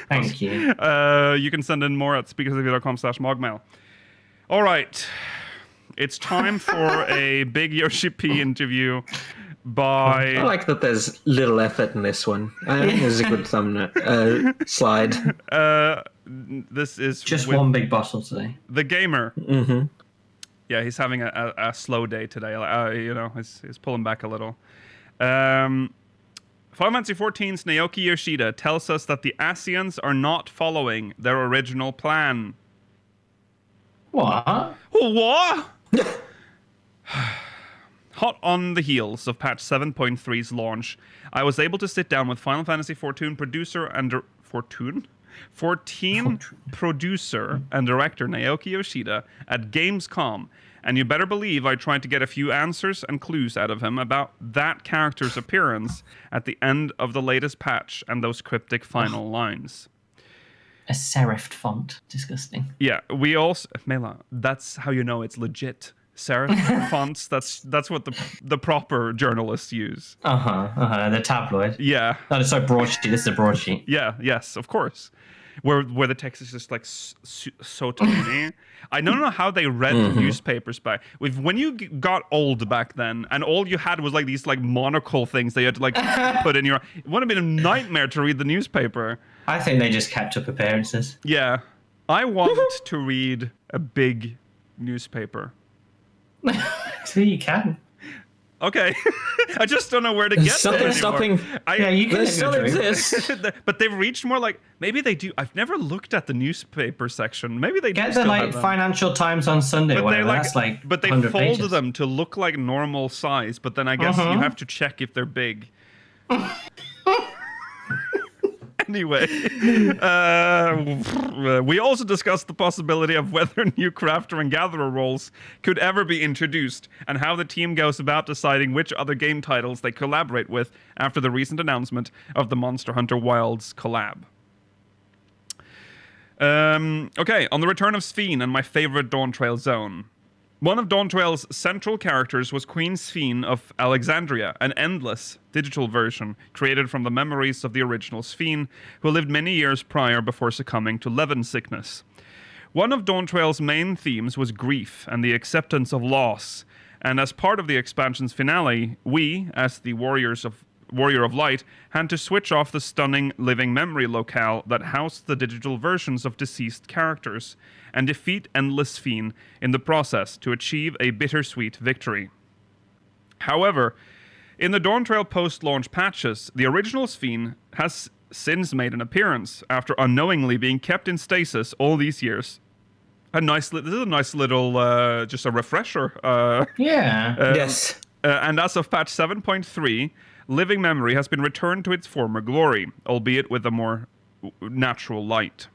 Thank you. You can send in more at speakersofview.com/MogMail. All right. It's time for a big Yoshi-P interview by... I like that there's little effort in this one. I think there's a good thumbnail slide. This is... Just one big bottle today. The Gamer. Mm-hmm. Yeah, he's having a slow day today. He's pulling back a little. Final Fantasy XIV's Naoki Yoshida tells us that the Ascians are not following their original plan. What? What? Hot on the heels of patch 7.3's launch, I was able to sit down with Final Fantasy XIV producer and producer and director Naoki Yoshida at Gamescom, and you better believe I tried to get a few answers and clues out of him about that character's appearance at the end of the latest patch and those cryptic final lines. A serifed font. Disgusting. Yeah, we also... Mela, that's how you know it's legit. Serif fonts, that's what the proper journalists use. The tabloid. Yeah. No, it's so broadsheet. This is a broadsheet. Yeah, yes, of course. Where the text is just like so tiny. I don't know how they read newspapers back. When you got old back then, and all you had was like these like monocle things that you had to like put in it would have been a nightmare to read the newspaper. I think they just kept up appearances. Yeah. I want to read a big newspaper. So you can. Okay. I just don't know where to get Something there stopping. anymore. Yeah, you can They live still your dream. exist. But they've reached more like, maybe they do. I've never looked at the newspaper section. Maybe they do Get the still have like them. Financial Times on Sunday, or But whatever. they're like, That's like but they 100 folded pages. them to look like normal size. But then I guess you have to check if they're big. Anyway, we also discussed the possibility of whether new crafter and gatherer roles could ever be introduced, and how the team goes about deciding which other game titles they collaborate with after the recent announcement of the Monster Hunter Wilds collab. Okay, on the return of Sphene and my favorite Dawn Trail zone. One of Dawn Trail's central characters was Queen Sphene of Alexandria, an endless digital version created from the memories of the original Sphene, who lived many years prior before succumbing to Levin sickness. One of Dawn Trail's main themes was grief and the acceptance of loss, and as part of the expansion's finale, we, as the Warrior of Light, had to switch off the stunning living memory locale that housed the digital versions of deceased characters, and defeat Endless Sphene in the process to achieve a bittersweet victory. However, in the Dawn Trail post-launch patches, the original Sphene has since made an appearance after unknowingly being kept in stasis all these years. This is a nice little, just a refresher. Yeah. Yes. And as of patch 7.3, living memory has been returned to its former glory, albeit with a more natural light.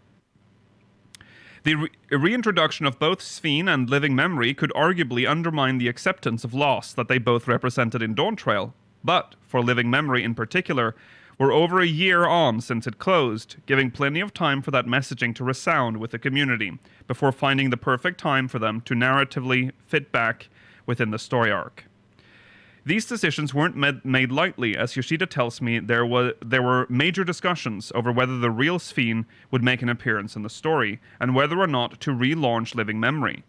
The reintroduction of both Sphene and living memory could arguably undermine the acceptance of loss that they both represented in Dawn Trail, but for living memory in particular, we're over a year on since it closed, giving plenty of time for that messaging to resound with the community, before finding the perfect time for them to narratively fit back within the story arc. These decisions weren't made lightly, as Yoshida tells me there were major discussions over whether the real Sphene would make an appearance in the story, and whether or not to relaunch Living Memory.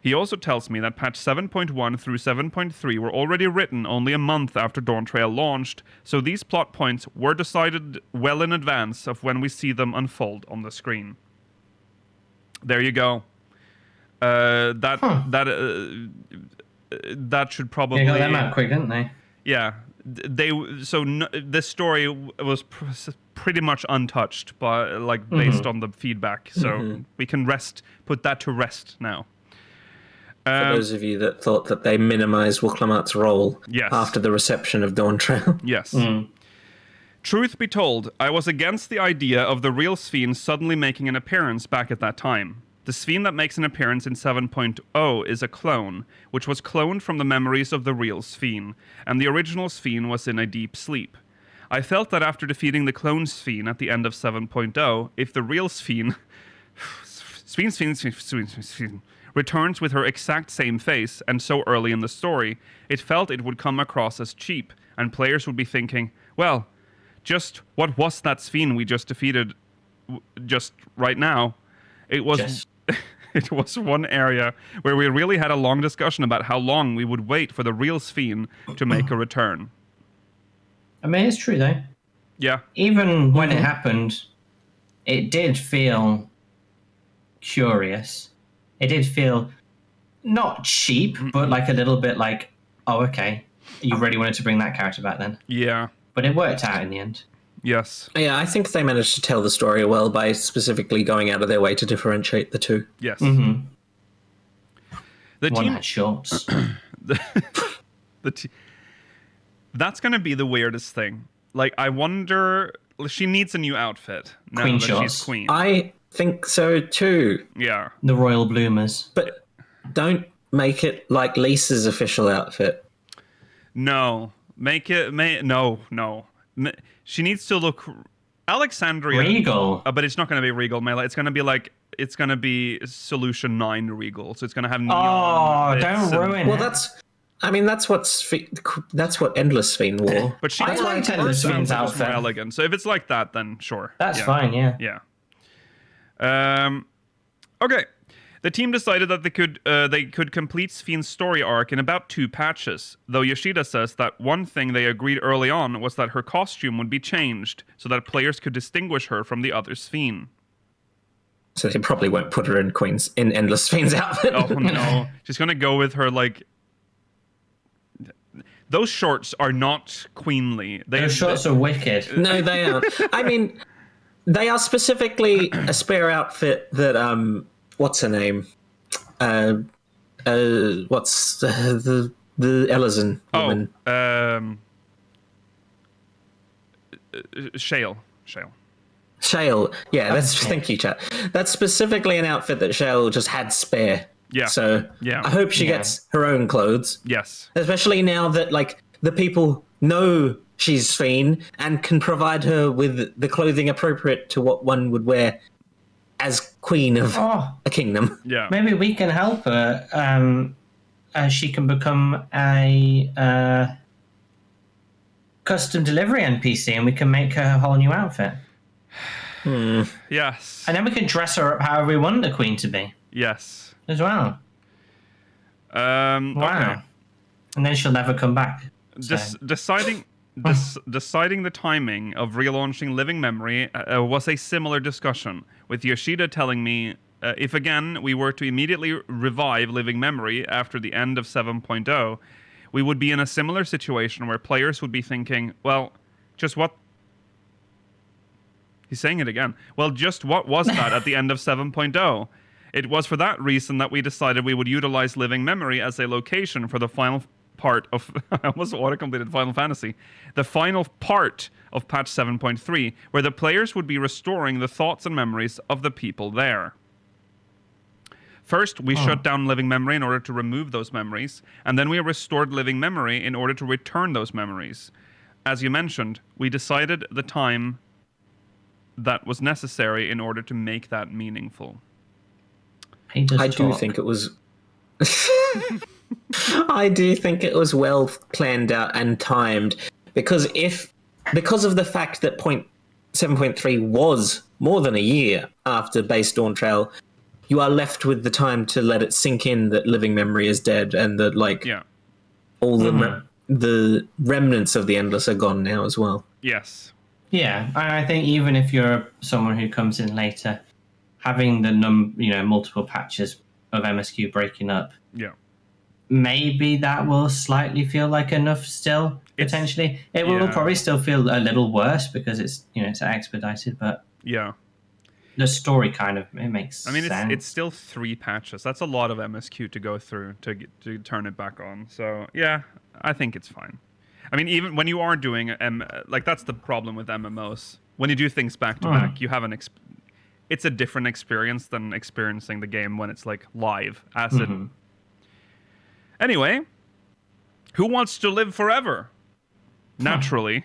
He also tells me that patch 7.1 through 7.3 were already written only a month after Dawn Trail launched, so these plot points were decided well in advance of when we see them unfold on the screen. There you go. That should probably... They got them out quick, didn't they? Yeah. This story was pretty much untouched, based on the feedback. So we can put that to rest now. For those of you that thought that they minimized Wuklamat's role after the reception of Dawn Trail. Yes. Truth be told, I was against the idea of the real Sphene suddenly making an appearance back at that time. The Sphene that makes an appearance in 7.0 is a clone, which was cloned from the memories of the real Sphene, and the original Sphene was in a deep sleep. I felt that after defeating the clone Sphene at the end of 7.0, if the real Sphene returns with her exact same face, and so early in the story, it felt it would come across as cheap, and players would be thinking, well, just what was that Sphene we just defeated just right now? It was it was one area where we really had a long discussion about how long we would wait for the real Sphene to make a return. I mean, it's true, though. Yeah. Even when it happened, it did feel curious. It did feel not cheap, but like a little bit like, oh, okay, you really wanted to bring that character back then. Yeah. But it worked out in the end. Yes. Yeah, I think they managed to tell the story well by specifically going out of their way to differentiate the two. Yes. The One team had shorts. That's going to be the weirdest thing. Like, I wonder... She needs a new outfit now Queen that shorts. she's queen. I think so too. Yeah. The Royal Bloomers. But don't make it like Lisa's official outfit. No. No. She needs to look... Alexandria... Regal. But it's not going to be Regal Melee. It's going to be Solution 9 Regal. So it's going to have neon. Oh, don't ruin Well, it. that's what Endless Sphene wore. But she I liked Endless sounds Sphene's like it's more outfit. elegant. So if it's like that, then sure. That's Yeah. fine, yeah. Yeah. Okay. The team decided that they could complete Sphene's story arc in about 2 patches, though Yoshida says that one thing they agreed early on was that her costume would be changed so that players could distinguish her from the other Sphene. So they probably won't put her in Endless Fiend's outfit. Oh no, she's gonna go with her like. Those shorts are not queenly. Those shorts are wicked. No, they aren't. I mean, they are specifically a spare outfit that what's her name? What's the Ellison woman? Shale. Shale. Yeah, thank you, chat. That's specifically an outfit that Shale just had spare. Yeah. So I hope she gets her own clothes. Yes. Especially now that like the people know she's Fiend and can provide her with the clothing appropriate to what one would wear as queen of a kingdom. Yeah. Maybe we can help her. She can become a custom delivery NPC, and we can make her a whole new outfit. Yes. And then we can dress her up however we want the queen to be. Yes. As well. Wow. Okay. And then she'll never come back. Deciding the timing of relaunching Living Memory was a similar discussion, with Yoshida telling me if again we were to immediately revive Living Memory after the end of 7.0, we would be in a similar situation where players would be thinking, well, just what... He's saying it again. Well, just what was that at the end of 7.0? It was for that reason that we decided we would utilize Living Memory as a location for the final part of... I almost auto-completed Final Fantasy. The final part of patch 7.3, where the players would be restoring the thoughts and memories of the people there. First, we shut down Living Memory in order to remove those memories, and then we restored Living Memory in order to return those memories. As you mentioned, we decided the time that was necessary in order to make that meaningful. I do think it was... I do think it was well planned out and timed, because of the fact that 7.3 was more than a year after Base Dawn Trail, you are left with the time to let it sink in that Living Memory is dead and that all the remnants of the Endless are gone now as well. Yes. Yeah, and I think even if you're someone who comes in later, having the multiple patches of MSQ breaking up, maybe that will slightly feel like enough still, potentially. It will probably still feel a little worse because it's expedited, but the story it makes sense. It's still 3 patches. That's a lot of MSQ to go through to turn it back on. So yeah, I think it's fine. I mean, even when you are doing that's the problem with MMOs. When you do things back to back, you have it's a different experience than experiencing the game when it's like live, acid. Anyway, who wants to live forever? Naturally,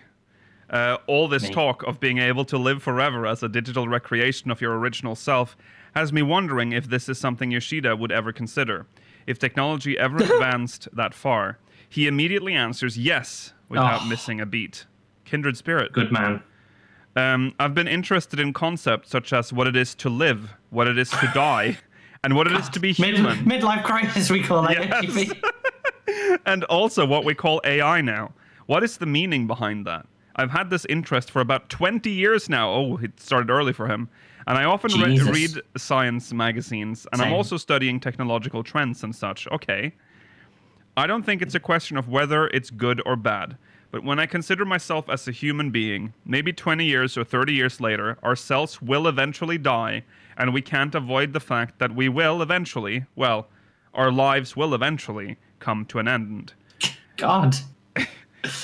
all this talk of being able to live forever as a digital recreation of your original self has me wondering if this is something Yoshida would ever consider. If technology ever advanced that far, he immediately answers yes without missing a beat. Kindred spirit. Good man. I've been interested in concepts such as what it is to live, what it is to die, and what it is to be human. Midlife crisis, we call that. Yes. And also what we call AI now. What is the meaning behind that? I've had this interest for about 20 years now. Oh, it started early for him. And I often read science magazines, and I'm also studying technological trends and such. Okay. I don't think it's a question of whether it's good or bad. But when I consider myself as a human being, maybe 20 years or 30 years later, our cells will eventually die, and we can't avoid the fact that we will eventually, our lives will eventually come to an end. God.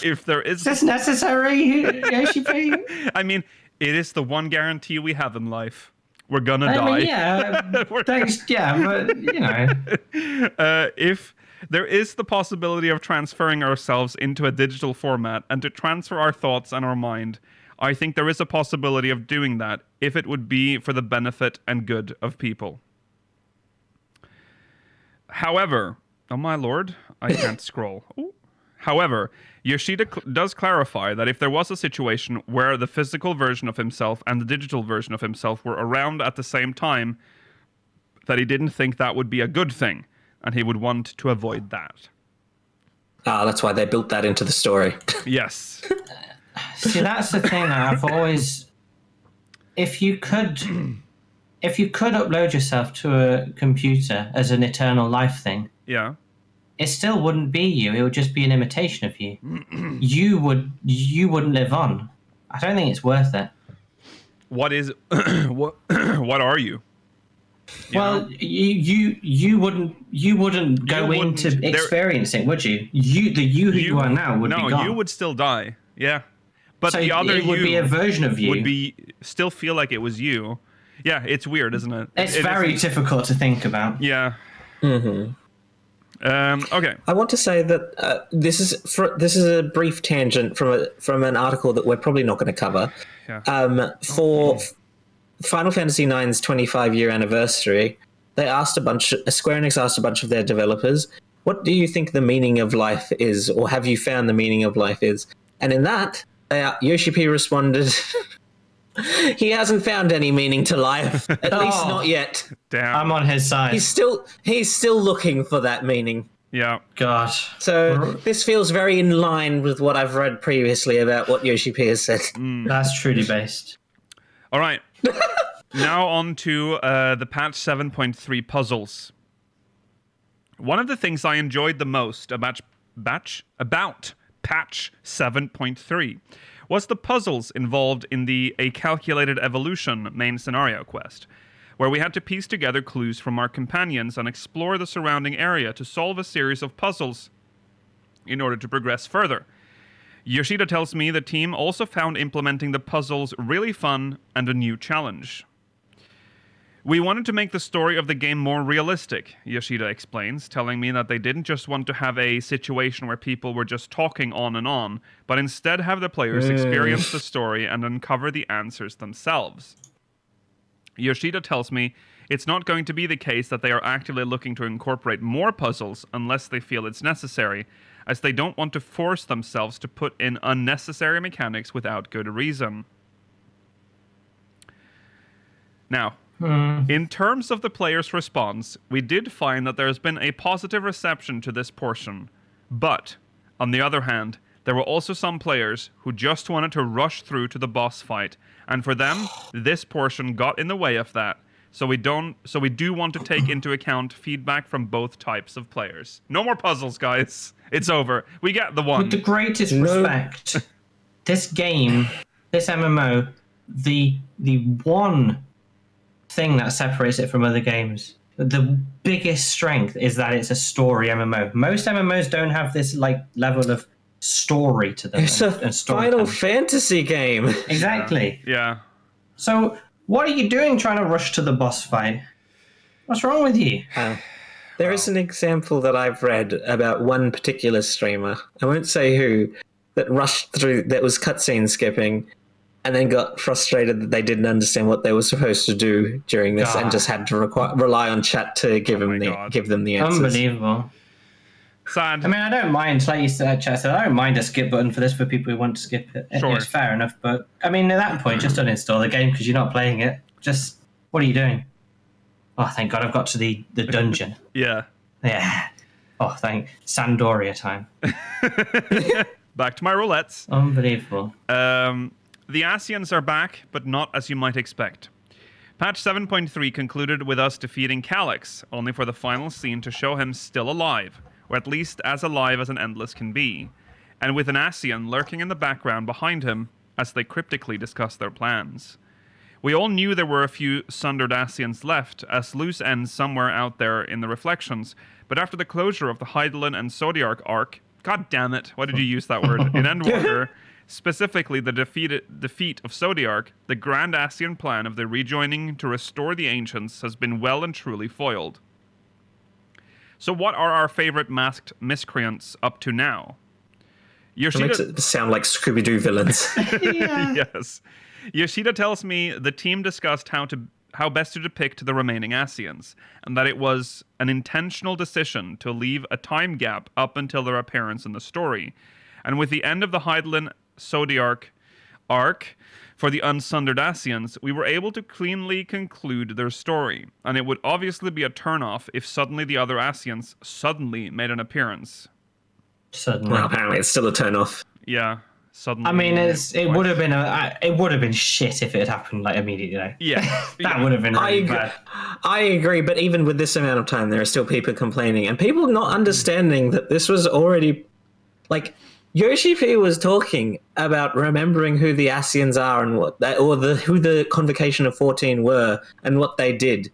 If there is... Is this necessary, Yoshi-P? I mean, it is the one guarantee we have in life. We're gonna die. If there is the possibility of transferring ourselves into a digital format and to transfer our thoughts and our mind, I think there is a possibility of doing that if it would be for the benefit and good of people. However, oh my lord, I can't scroll. Ooh. However, Yoshida does clarify that if there was a situation where the physical version of himself and the digital version of himself were around at the same time, that he didn't think that would be a good thing, and he would want to avoid that. That's why they built that into the story. Yes. See, that's the thing that I've always... If if you could upload yourself to a computer as an eternal life thing, Yeah. it still wouldn't be you. It would just be an imitation of you. You wouldn't live on. I don't think it's worth it. What is what are you? Well, you wouldn't go into experiencing, would you? You are now would be gone. No, you would still die. Yeah. But so the other it would be a version of you. Would still feel like it was you. Yeah, it's weird, isn't it? It's very difficult to think about. Yeah. Mm-hmm. Okay. I want to say that this is a brief tangent from an article that we're probably not going to cover. Yeah. For Final Fantasy IX's 25-year anniversary, Square Enix asked a bunch of their developers, "What do you think the meaning of life is, or have you found the meaning of life is?" And in that, Yoshi-P responded, "He hasn't found any meaning to life, at least not yet." Damn. I'm on his side. He's still looking for that meaning. Yeah. Gosh. So this feels very in line with what I've read previously about what Yoshi-P has said. That's truly based. All right. Now on to the patch 7.3 puzzles. One of the things I enjoyed the most about patch 7.3 was the puzzles involved in the A Calculated Evolution main scenario quest, where we had to piece together clues from our companions and explore the surrounding area to solve a series of puzzles in order to progress further. Yoshida tells me the team also found implementing the puzzles really fun and a new challenge. We wanted to make the story of the game more realistic, Yoshida explains, telling me that they didn't just want to have a situation where people were just talking on, but instead have the players experience the story and uncover the answers themselves. Yoshida tells me it's not going to be the case that they are actively looking to incorporate more puzzles unless they feel it's necessary, as they don't want to force themselves to put in unnecessary mechanics without good reason. Now, in terms of the player's response, we did find that there has been a positive reception to this portion, but, on the other hand, there were also some players who just wanted to rush through to the boss fight, and for them, this portion got in the way of that. So we do want to take into account feedback from both types of players. No more puzzles, guys. It's over. We get the one. With the greatest respect, this game, this MMO, the one thing that separates it from other games, the biggest strength is that it's a story MMO. Most MMOs don't have this level of story to them. It's a Final Fantasy game. Exactly. Yeah. So what are you doing trying to rush to the boss fight? What's wrong with you? There is an example that I've read about one particular streamer, I won't say who, that rushed through, that was cutscene skipping, and then got frustrated that they didn't understand what they were supposed to do during this, and just had to rely on chat to give them the answers. Unbelievable. Sad. I mean, I don't mind, like you said, Chat said, I don't mind a skip button for this for people who want to skip it. Sure. It's fair enough, but I mean, at that point, just uninstall the game because you're not playing it. Just, what are you doing? Oh, thank God I've got to the dungeon. Yeah. Yeah. Oh, thank Sandoria time. Back to my roulettes. Unbelievable. The Ascians are back, but not as you might expect. Patch 7.3 concluded with us defeating Calyx, only for the final scene to show him still alive, or at least as alive as an Endless can be, and with an Ascian lurking in the background behind him as they cryptically discuss their plans. We all knew there were a few sundered Ascians left, as loose ends somewhere out there in the reflections, but after the closure of the Hydaelyn and Zodiark arc, god damn it, why did you use that word, in Endwalker, specifically the defeat of Zodiark, the grand Ascian plan of the rejoining to restore the Ancients has been well and truly foiled. So what are our favorite masked miscreants up to now? Yoshida... It makes it sound like Scooby-Doo villains. Yes. Yoshida tells me the team discussed how best to depict the remaining Ascians, and that it was an intentional decision to leave a time gap up until their appearance in the story. And with the end of the Hydaelyn Zodiark arc for the unsundered Ascians, we were able to cleanly conclude their story, and it would obviously be a turnoff if suddenly the other Ascians suddenly made an appearance. Suddenly. Well, apparently it's still a turn-off. Yeah. suddenly. I mean, it would have been shit if it had happened like immediately. Though. Yeah, that would have been really bad. I agree, but even with this amount of time, there are still people complaining and people not understanding that this was already like Yoshi-P was talking about remembering who the Ascians are and who the Convocation of 14 were and what they did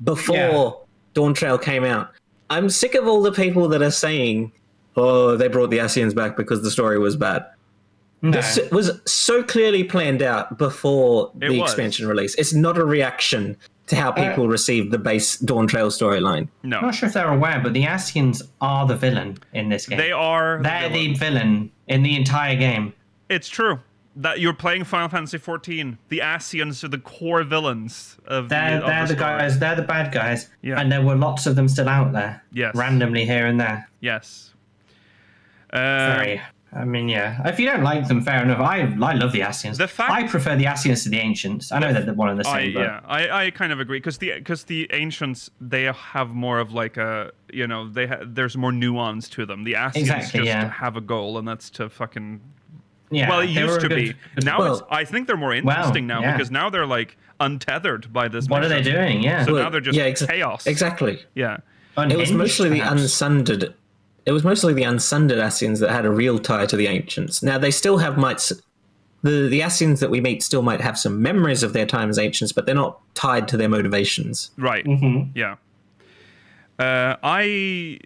before Dawn Trail came out. I'm sick of all the people that are saying, "Oh, they brought the Ascians back because the story was bad." No. This was so clearly planned out before the expansion release. It's not a reaction to how people received the base Dawn Trail storyline. No. I'm not sure if they're aware, but the Ascians are the villain in this game. They're the villain in the entire game. It's true. That you're playing Final Fantasy XIV. The Ascians are the core villains of they're the story. guys. They're the bad guys. Yeah. And there were lots of them still out there. Yes. Randomly here and there. Yes. I mean, yeah. If you don't like them, fair enough. I love the Ascians. I prefer the Ascians to the Ancients. I know they're one and the same. I kind of agree because the Ancients, they have more of like a there's more nuance to them. The Ascians have a goal, and that's to fucking. Yeah, well, it used to be. Now I think they're more interesting now because now they're like untethered by this. What are they doing? Yeah. So now they're just chaos. Exactly. Yeah. It was mostly the unsundered. It was mostly the unsundered Ascians that had a real tie to the Ancients. Now they still have the Ascians that we meet still might have some memories of their time as Ancients, but they're not tied to their motivations. Right. Mm-hmm. Yeah. I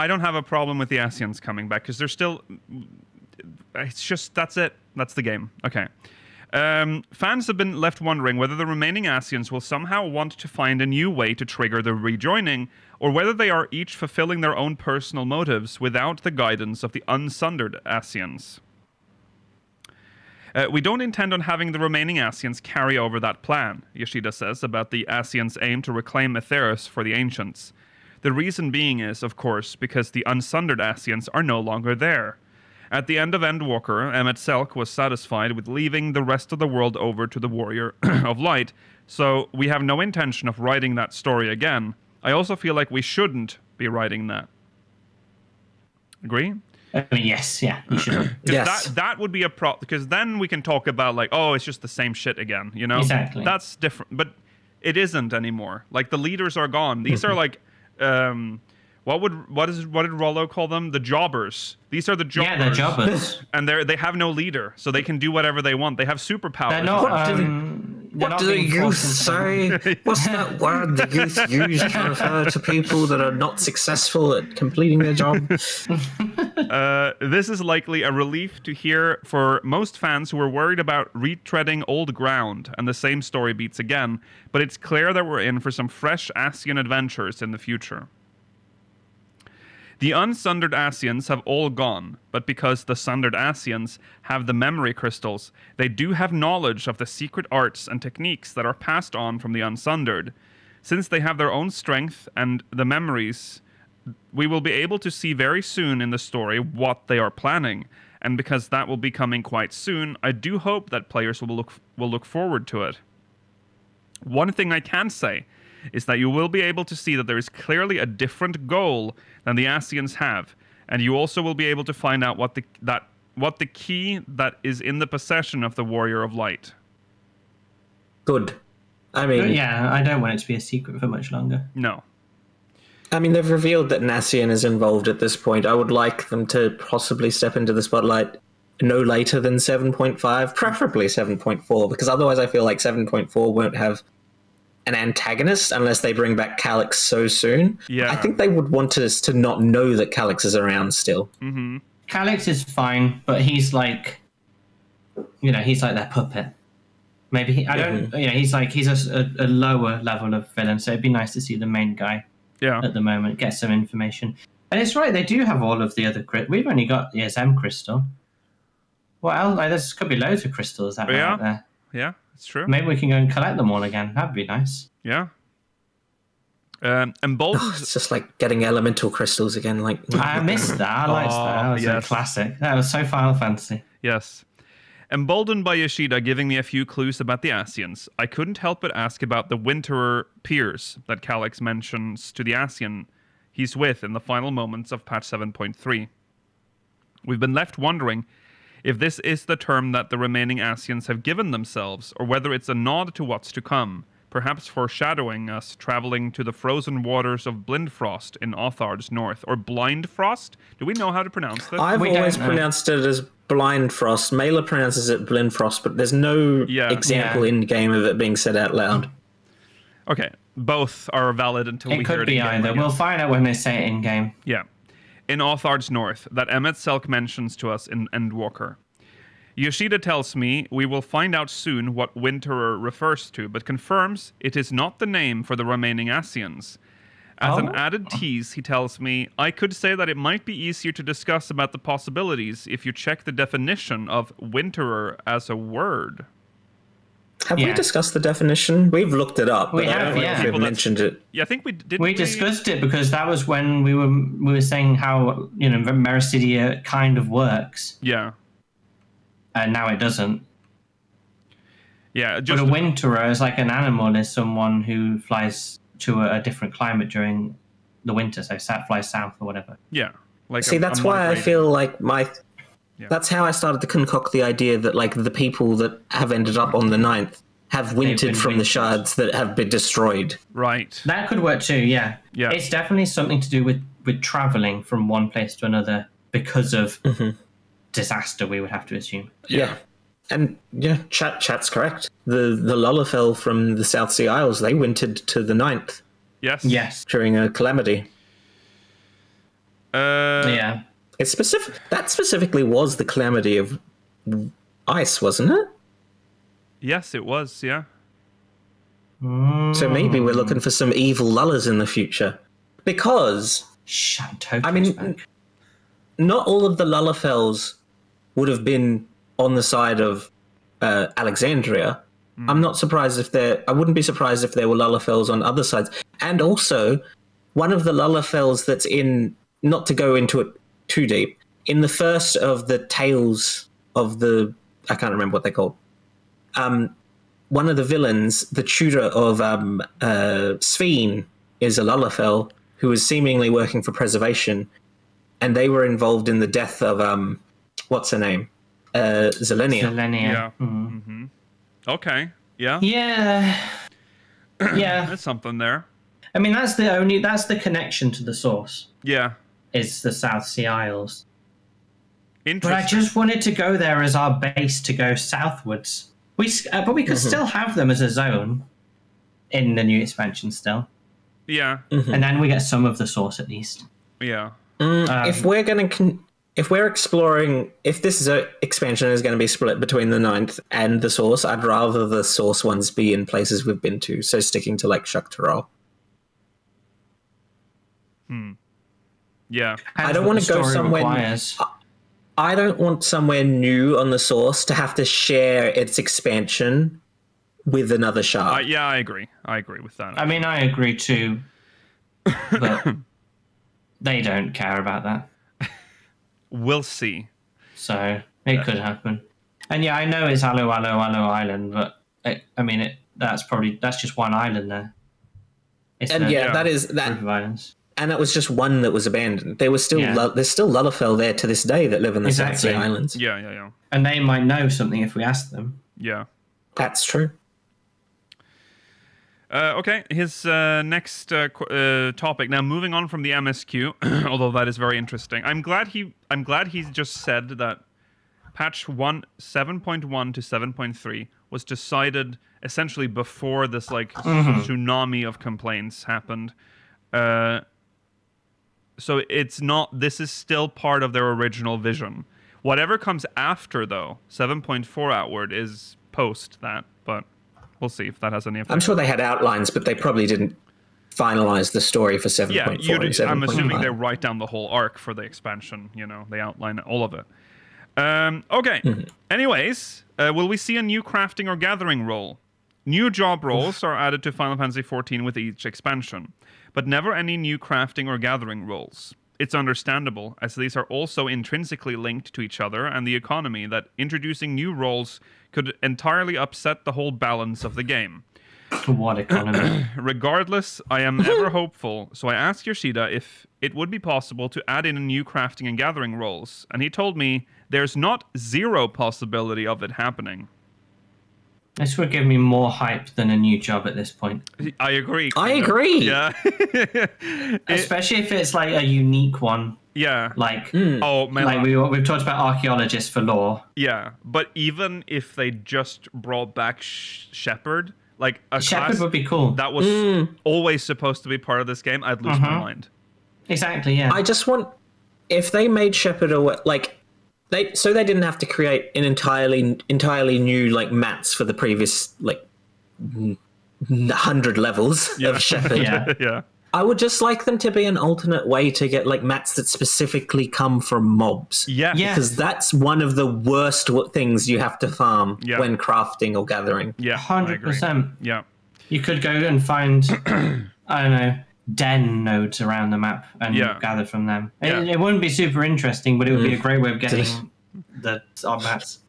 don't have a problem with the Ascians coming back because they're still. It's just that's it. That's the game. Okay. Fans have been left wondering whether the remaining Ascians will somehow want to find a new way to trigger the rejoining, or whether they are each fulfilling their own personal motives without the guidance of the unsundered Ascians. We don't intend on having the remaining Ascians carry over that plan, Yoshida says about the Ascians' aim to reclaim Etheirys for the Ancients. The reason being is, of course, because the unsundered Ascians are no longer there. At the end of Endwalker, Emmet Selk was satisfied with leaving the rest of the world over to the Warrior of Light, so we have no intention of writing that story again. I also feel like we shouldn't be writing that. Agree? I mean, yes, yeah, you should. Yes. That would be a problem, because then we can talk about like, oh, it's just the same shit again, you know? Exactly. That's different, but it isn't anymore. Like, the leaders are gone. These are like... What did Rollo call them? The jobbers. These are the jobbers. Yeah, they're jobbers. And they have no leader, so they can do whatever they want. They have superpowers. They're not. What do the youth say? What's that word the youth use to refer to people that are not successful at completing their job? This is likely a relief to hear for most fans who are worried about retreading old ground and the same story beats again, but it's clear that we're in for some fresh Ascian adventures in the future. The unsundered Ascians have all gone, but because the sundered Ascians have the memory crystals, they do have knowledge of the secret arts and techniques that are passed on from the unsundered. Since they have their own strength and the memories, we will be able to see very soon in the story what they are planning, and because that will be coming quite soon, I do hope that players will look forward to it. One thing I can say is that you will be able to see that there is clearly a different goal than the Ascians have, and you also will be able to find out what the key that is in the possession of the Warrior of Light. Good. I mean... Yeah, I don't want it to be a secret for much longer. No. I mean, they've revealed that an Ascian is involved at this point. I would like them to possibly step into the spotlight no later than 7.5, preferably 7.4, because otherwise I feel like 7.4 won't have an antagonist unless they bring back Calyx so soon. Yeah. I think they would want us to not know that Calyx is around still. Mm-hmm. Calyx is fine, but he's like, he's like their puppet. Maybe he's a lower level of villain, so it'd be nice to see the main guy at the moment, get some information. And it's right, they do have all of the other we've only got the SM crystal. What else? There could be loads of crystals out there. Yeah. It's true. Maybe we can go and collect them all again. That'd be nice. Yeah. Emboldened. It's just like getting elemental crystals again. Like I missed that. I liked that. That was a classic. That was so Final Fantasy. Yes. Emboldened by Yoshida giving me a few clues about the Ascians, I couldn't help but ask about the Winterer Piers that Calyx mentions to the Ascian he's with in the final moments of patch 7.3. We've been left wondering If this is the term that the remaining Ascians have given themselves, or whether it's a nod to what's to come, perhaps foreshadowing us traveling to the frozen waters of Blindfrost in Othard's north, or Blindfrost? Do we know how to pronounce this? I've always pronounced it as Blindfrost. Mailer pronounces it Blindfrost, but there's no example in game of it being said out loud. Okay, both are valid until we hear it in game. It could be either. We'll find out when they say it in game. Yeah. In Othard's north, that Emmet Selk mentions to us in Endwalker. Yoshida tells me we will find out soon what Winterer refers to, but confirms it is not the name for the remaining Ascians. As an added tease, he tells me, I could say that it might be easier to discuss about the possibilities if you check the definition of Winterer as a word. Have we discussed the definition? We've looked it up. We but have, I don't know if we've mentioned it. Yeah, I think we did. We discussed it because that was when we were saying how Mericidia kind of works. Yeah. And now it doesn't. Yeah, but a winterer is like an animal, is someone who flies to a different climate during the winter, so flies south or whatever. Yeah. That's why I feel like that's how I started to concoct the idea that like the people that have ended up on the 9th have wintered from the shards that have been destroyed. Right. That could work too, yeah. Yeah. It's definitely something to do with traveling from one place to another because of disaster, we would have to assume. Yeah. And chat's correct. The Lullafell from the South Sea Isles, they wintered to the 9th. Yes. During a calamity. Yeah. It's that specifically was the calamity of ice, wasn't it? Yes, it was, yeah. So maybe we're looking for some evil lullers in the future. Because not all of the Lullafells would have been on the side of Alexandria. I'm not surprised I wouldn't be surprised if there were Lullafells on other sides. And also, one of the Lullafells that's in, not to go into it too deep, in the first of the tales of the, I can't remember what they're called. One of the villains, the tutor of Sveen, is a Lullafell who is seemingly working for preservation, and they were involved in the death of what's her name, Zelenia. Yeah. Mm-hmm. Okay. Yeah. Yeah. Yeah. There's something there. I mean, that's the connection to the source. Yeah. Is the South Sea Isles. Interesting. But I just wanted to go there as our base to go southwards. But we could still have them as a zone in the new expansion still. Yeah. And then we get some of the source at least. Yeah. If we're exploring, if this expansion is going to be split between the 9th and the source, I'd rather the source ones be in places we've been to. So sticking to like Shuktarol. Yeah. I don't want to go somewhere. I don't want somewhere new on the source to have to share its expansion with another shard. Yeah, I agree. I agree with that. I mean, I agree too. But they don't care about that. We'll see. So it could happen. And yeah, I know it's Alo Island, but that's just one island there. That is that. Group of islands. And that was just one that was abandoned. There was still there's still Lullafell there to this day that live in the South Sea Islands. Yeah. And they might know something if we ask them. Yeah. That's true. Okay, his next topic. Now, moving on from the MSQ, although that is very interesting. I'm glad he's just said that patch 7.1 to 7.3 was decided essentially before this tsunami of complaints happened. So it's not. This is still part of their original vision. Whatever comes after, though, 7.4 outward is post that, but we'll see if that has any effect. I'm sure they had outlines, but they probably didn't finalize the story for 7.4 and 7.5. I'm assuming they write down the whole arc for the expansion. They outline all of it. Okay. Anyways, will we see a new crafting or gathering role? New job roles are added to Final Fantasy XIV with each expansion, but never any new crafting or gathering roles. It's understandable, as these are also intrinsically linked to each other and the economy, that introducing new roles could entirely upset the whole balance of the game. What economy? Regardless, I am ever hopeful, so I asked Yoshida if it would be possible to add in a new crafting and gathering roles, and he told me there's not zero possibility of it happening. This would give me more hype than a new job at this point. I agree. I agree. Yeah. Especially if it's like a unique one. Yeah. Like, Oh, man. like we've talked about archaeologists for lore. Yeah, but even if they just brought back Shepherd, like a Shepherd class would be cool. that was always supposed to be part of this game, I'd lose my mind. Exactly, yeah. I just want, if they made Shepherd like they didn't have to create an entirely new like mats for the previous like 100 levels of Shepherd. Yeah. Yeah. I would just like them to be an alternate way to get like mats that specifically come from mobs. Yeah. Yeah. Because that's one of the worst things you have to farm Yeah. when crafting or gathering. Yeah. I agree. 100%. Yeah. You could go and find, I don't know, den nodes around the map and gather from them. Yeah. It wouldn't be super interesting, but it would be a great way of getting the odd mats.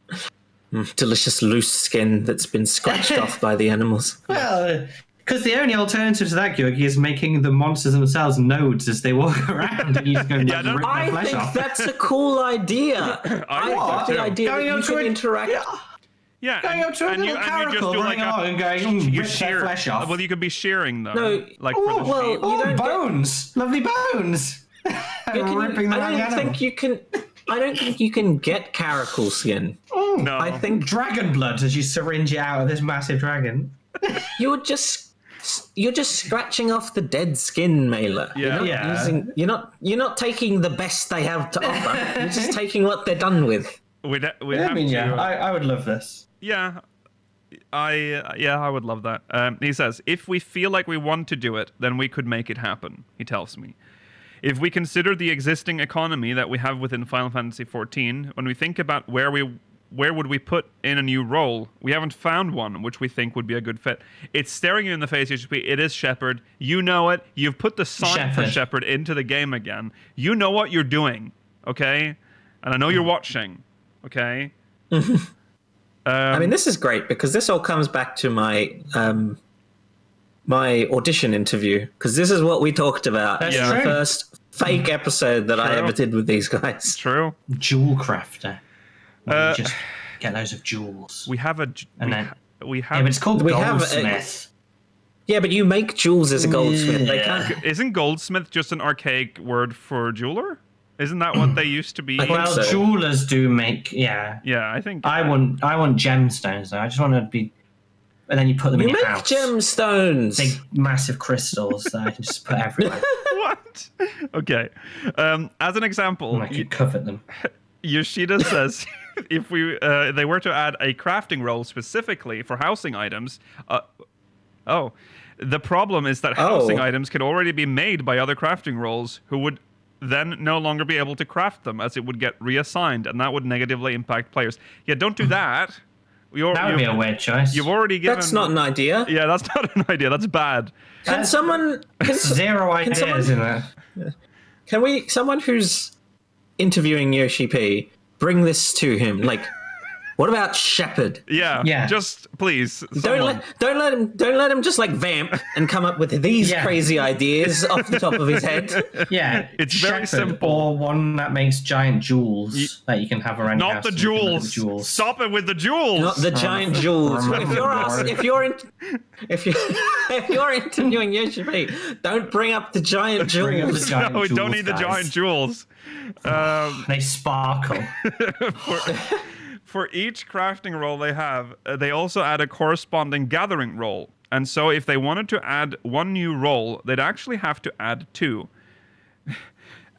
Delicious loose skin that's been scratched off by the animals. Well, because the only alternative to that, Georgi, is making the monsters themselves nodes as they walk around and you just go and rip their I flesh think off. that's a cool idea. I like the idea Going that you up to can it- interact. Yeah. Going up to a little caracal, running along and going, you rip their flesh off. Well, you could be shearing them. No, Like for the well, sheep. you don't get- bones! Lovely bones! Ripping them out of the I don't think you can. I don't think you can get caracal skin. No. I think Dragon blood as you syringe it out of this massive dragon. you're just scratching off the dead skin, Mailer. Yeah. You're not taking the best they have to offer. You're just taking what they're done with. We'd have Yeah, to. I would love this. Yeah. I would love that. He says, if we feel like we want to do it, then we could make it happen, he tells me. If we consider the existing economy that we have within Final Fantasy XIV, when we think about where would we put in a new role, we haven't found one which we think would be a good fit. It's staring you in the face, Yoshi-P. It is Shepherd. You know it. You've put the sign for Shepherd into the game again. You know what you're doing, okay? And I know you're watching, okay? I mean, this is great because this all comes back to my my audition interview, because this is what we talked about That's in true. the first fake episode that I True. ever did with these guys. True. Jewel crafter. Where you just get loads of jewels. We have a... And then- we Yeah, have... but it's called We have goldsmith. Yeah, but you make jewels as a goldsmith. They can't. Isn't goldsmith just an archaic word for jeweler? Isn't that what they used to be? I think Well, so. jewelers do make, yeah. Yeah, I think... I want gemstones though. I just want to be, and then you put them in You your make house. gemstones. Big, massive crystals that I can just put everywhere. What? Okay. As an example, And I could covet them. Yoshida says if they were to add a crafting role specifically for housing items, the problem is that housing items can already be made by other crafting roles who would then no longer be able to craft them, as it would get reassigned, and that would negatively impact players. Yeah, don't do that. That would be a weird choice. You've already given... That's not an idea. Yeah, that's not an idea. That's bad. Can someone? Zero ideas in there. Someone who's interviewing Yoshi-P, bring this to him? Like, what about Shepherd? Yeah. Yeah. Just please. Don't let him just like vamp and come up with these crazy ideas off the top of his head. Yeah, It's very Shepherd, simple. Or one that makes giant jewels that you can have around your Not house the and you can look at jewels. the jewels. Stop it with the jewels. Not the giant jewels. If you're interviewing Yoshi-P, don't bring up the giant Bring up the jewels. giant No, we don't jewels, need the guys. giant jewels. They sparkle. For each crafting role they have, they also add a corresponding gathering role. And so if they wanted to add one new role, they'd actually have to add two.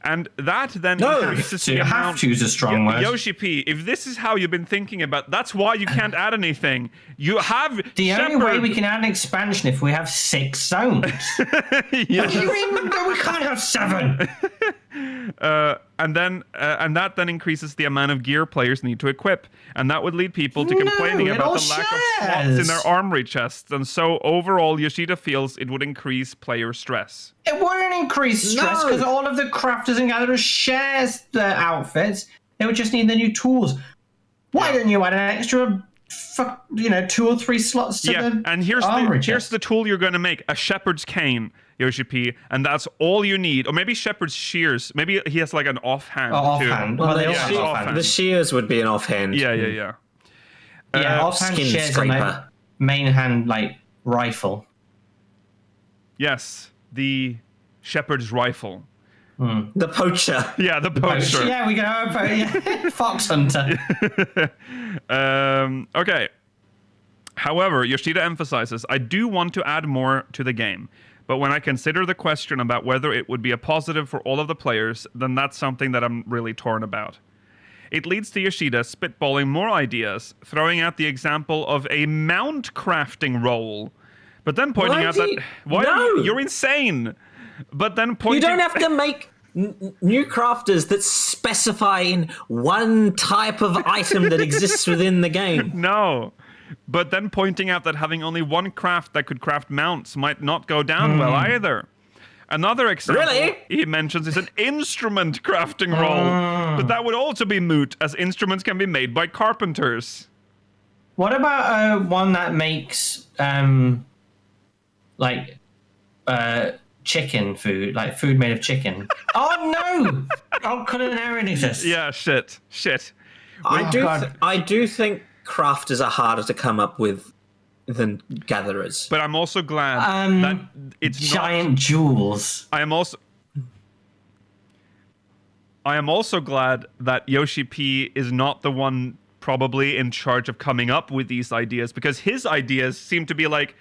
And that then increases So the you have amount... to use a strong word. Yoshi-P, if this is how you've been thinking about, that's why you can't add anything. You have The only way Shepherd. we can add an expansion if we have 6 zones. Yeah. What do you mean we can't have 7? And that then increases the amount of gear players need to equip, and that would lead people to complaining it about all the lack of slots shares. in their armory chests. And so overall, Yoshida feels it would increase player stress. It wouldn't increase stress because all of the crafters and gatherers shares their outfits. They would just need the new tools. Why don't you add an extra for 2 or 3 slots to the and armory here's chest. the tool you're going to make: a shepherd's cane, Yoshi-P, and that's all you need. Or maybe shepherd's shears. Maybe he has like an offhand. Offhand. Too. Well, they the all have shear- offhand. The shears would be an offhand. Yeah. Yeah, offhand skin shares on my scraper. main hand rifle. Yes, the shepherd's rifle. The poacher. Yeah, the poacher. Yeah, we go. Fox hunter. Okay. However, Yoshida emphasizes, I do want to add more to the game, but when I consider the question about whether it would be a positive for all of the players, then that's something that I'm really torn about. It leads to Yoshida spitballing more ideas, throwing out the example of a mount crafting role, but then pointing out that you're insane. But then pointing, You don't have to make new crafters that specify in one type of item that exists within the game. No. But then pointing out that having only one craft that could craft mounts might not go down well either. Another example he mentions is an instrument crafting role. But that would also be moot, as instruments can be made by carpenters. What about one that makes chicken food, like food made of chicken? Oh no! Oh, culinary exist. Yeah, shit. I do think crafters are harder to come up with than gatherers. But I'm also glad that it's giant jewels. I am also glad that Yoshi-P is not the one probably in charge of coming up with these ideas, because his ideas seem to be like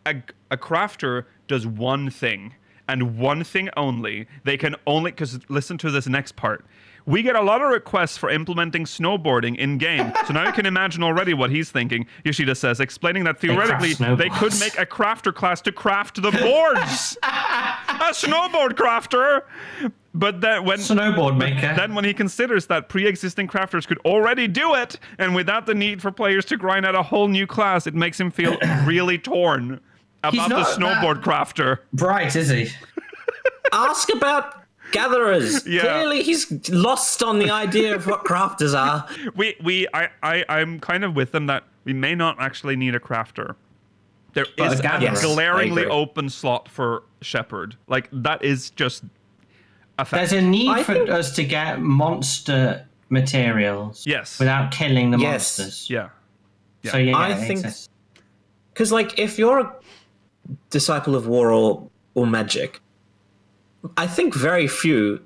a crafter does one thing and one thing only. They can only, because listen to this next part. We get a lot of requests for implementing snowboarding in-game, so now you can imagine already what he's thinking, Yoshida says, explaining that theoretically they could make a crafter class to craft the boards! A snowboard crafter! But then when he considers that pre-existing crafters could already do it, and without the need for players to grind out a whole new class, it makes him feel really torn about the snowboard crafter. Bright, is he? Ask about gatherers. Yeah. Clearly he's lost on the idea of what crafters are. I'm kind of with them that we may not actually need a crafter. There is a glaringly open slot for Shepherd. Like, that is just a fact. There's a need for us to get monster materials. Yes. Without killing the monsters. Yeah. So yeah, I think because if you're a disciple of war or magic, I think very few,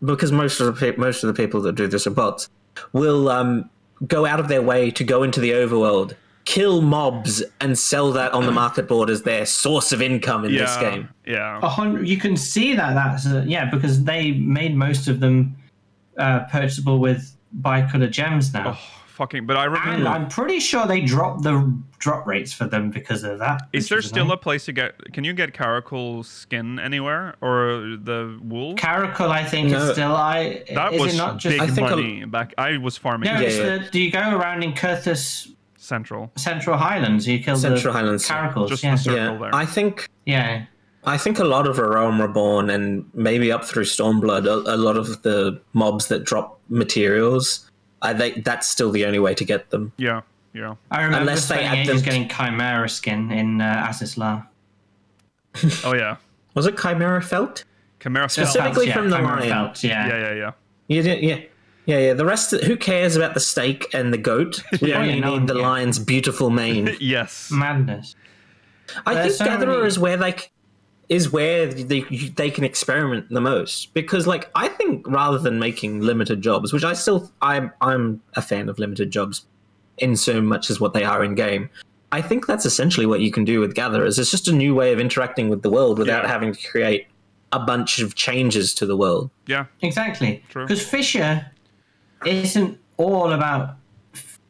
because most of the people that do this are bots, will go out of their way to go into the overworld, kill mobs, and sell that on the market board as their source of income in this game. Yeah, you can see that's because they made most of them purchasable with bicolor gems now. But I remember. And I'm pretty sure they dropped the drop rates for them because of that. Is there still a place to get? Can you get Caracal's skin anywhere, or the wool? Caracal, I think, is still. That is was it not just, big money back. I was farming. No, do you go around in Curthus Central Highlands? You kill Central the Highlands. Caracals. Just the circle there. I think. Yeah. I think a lot of A Realm Reborn and maybe up through Stormblood, a lot of the mobs that drop materials, that's still the only way to get them. Yeah. I remember getting Chimera skin in Asisla. Oh yeah. Was it Chimera Felt? Chimera Felt. Specifically from the Chimera lion. Felt, Yeah. You did, yeah. The rest, who cares about the steak and the goat? We only need the lion's beautiful mane. Yes. Madness. I think Gatherer is where they can experiment the most, because I think rather than making limited jobs, which I'm a fan of limited jobs in so much as what they are in game, I think that's essentially what you can do with gatherers. It's just a new way of interacting with the world without having to create a bunch of changes to the world. Yeah, exactly. True. Because Fisher isn't all about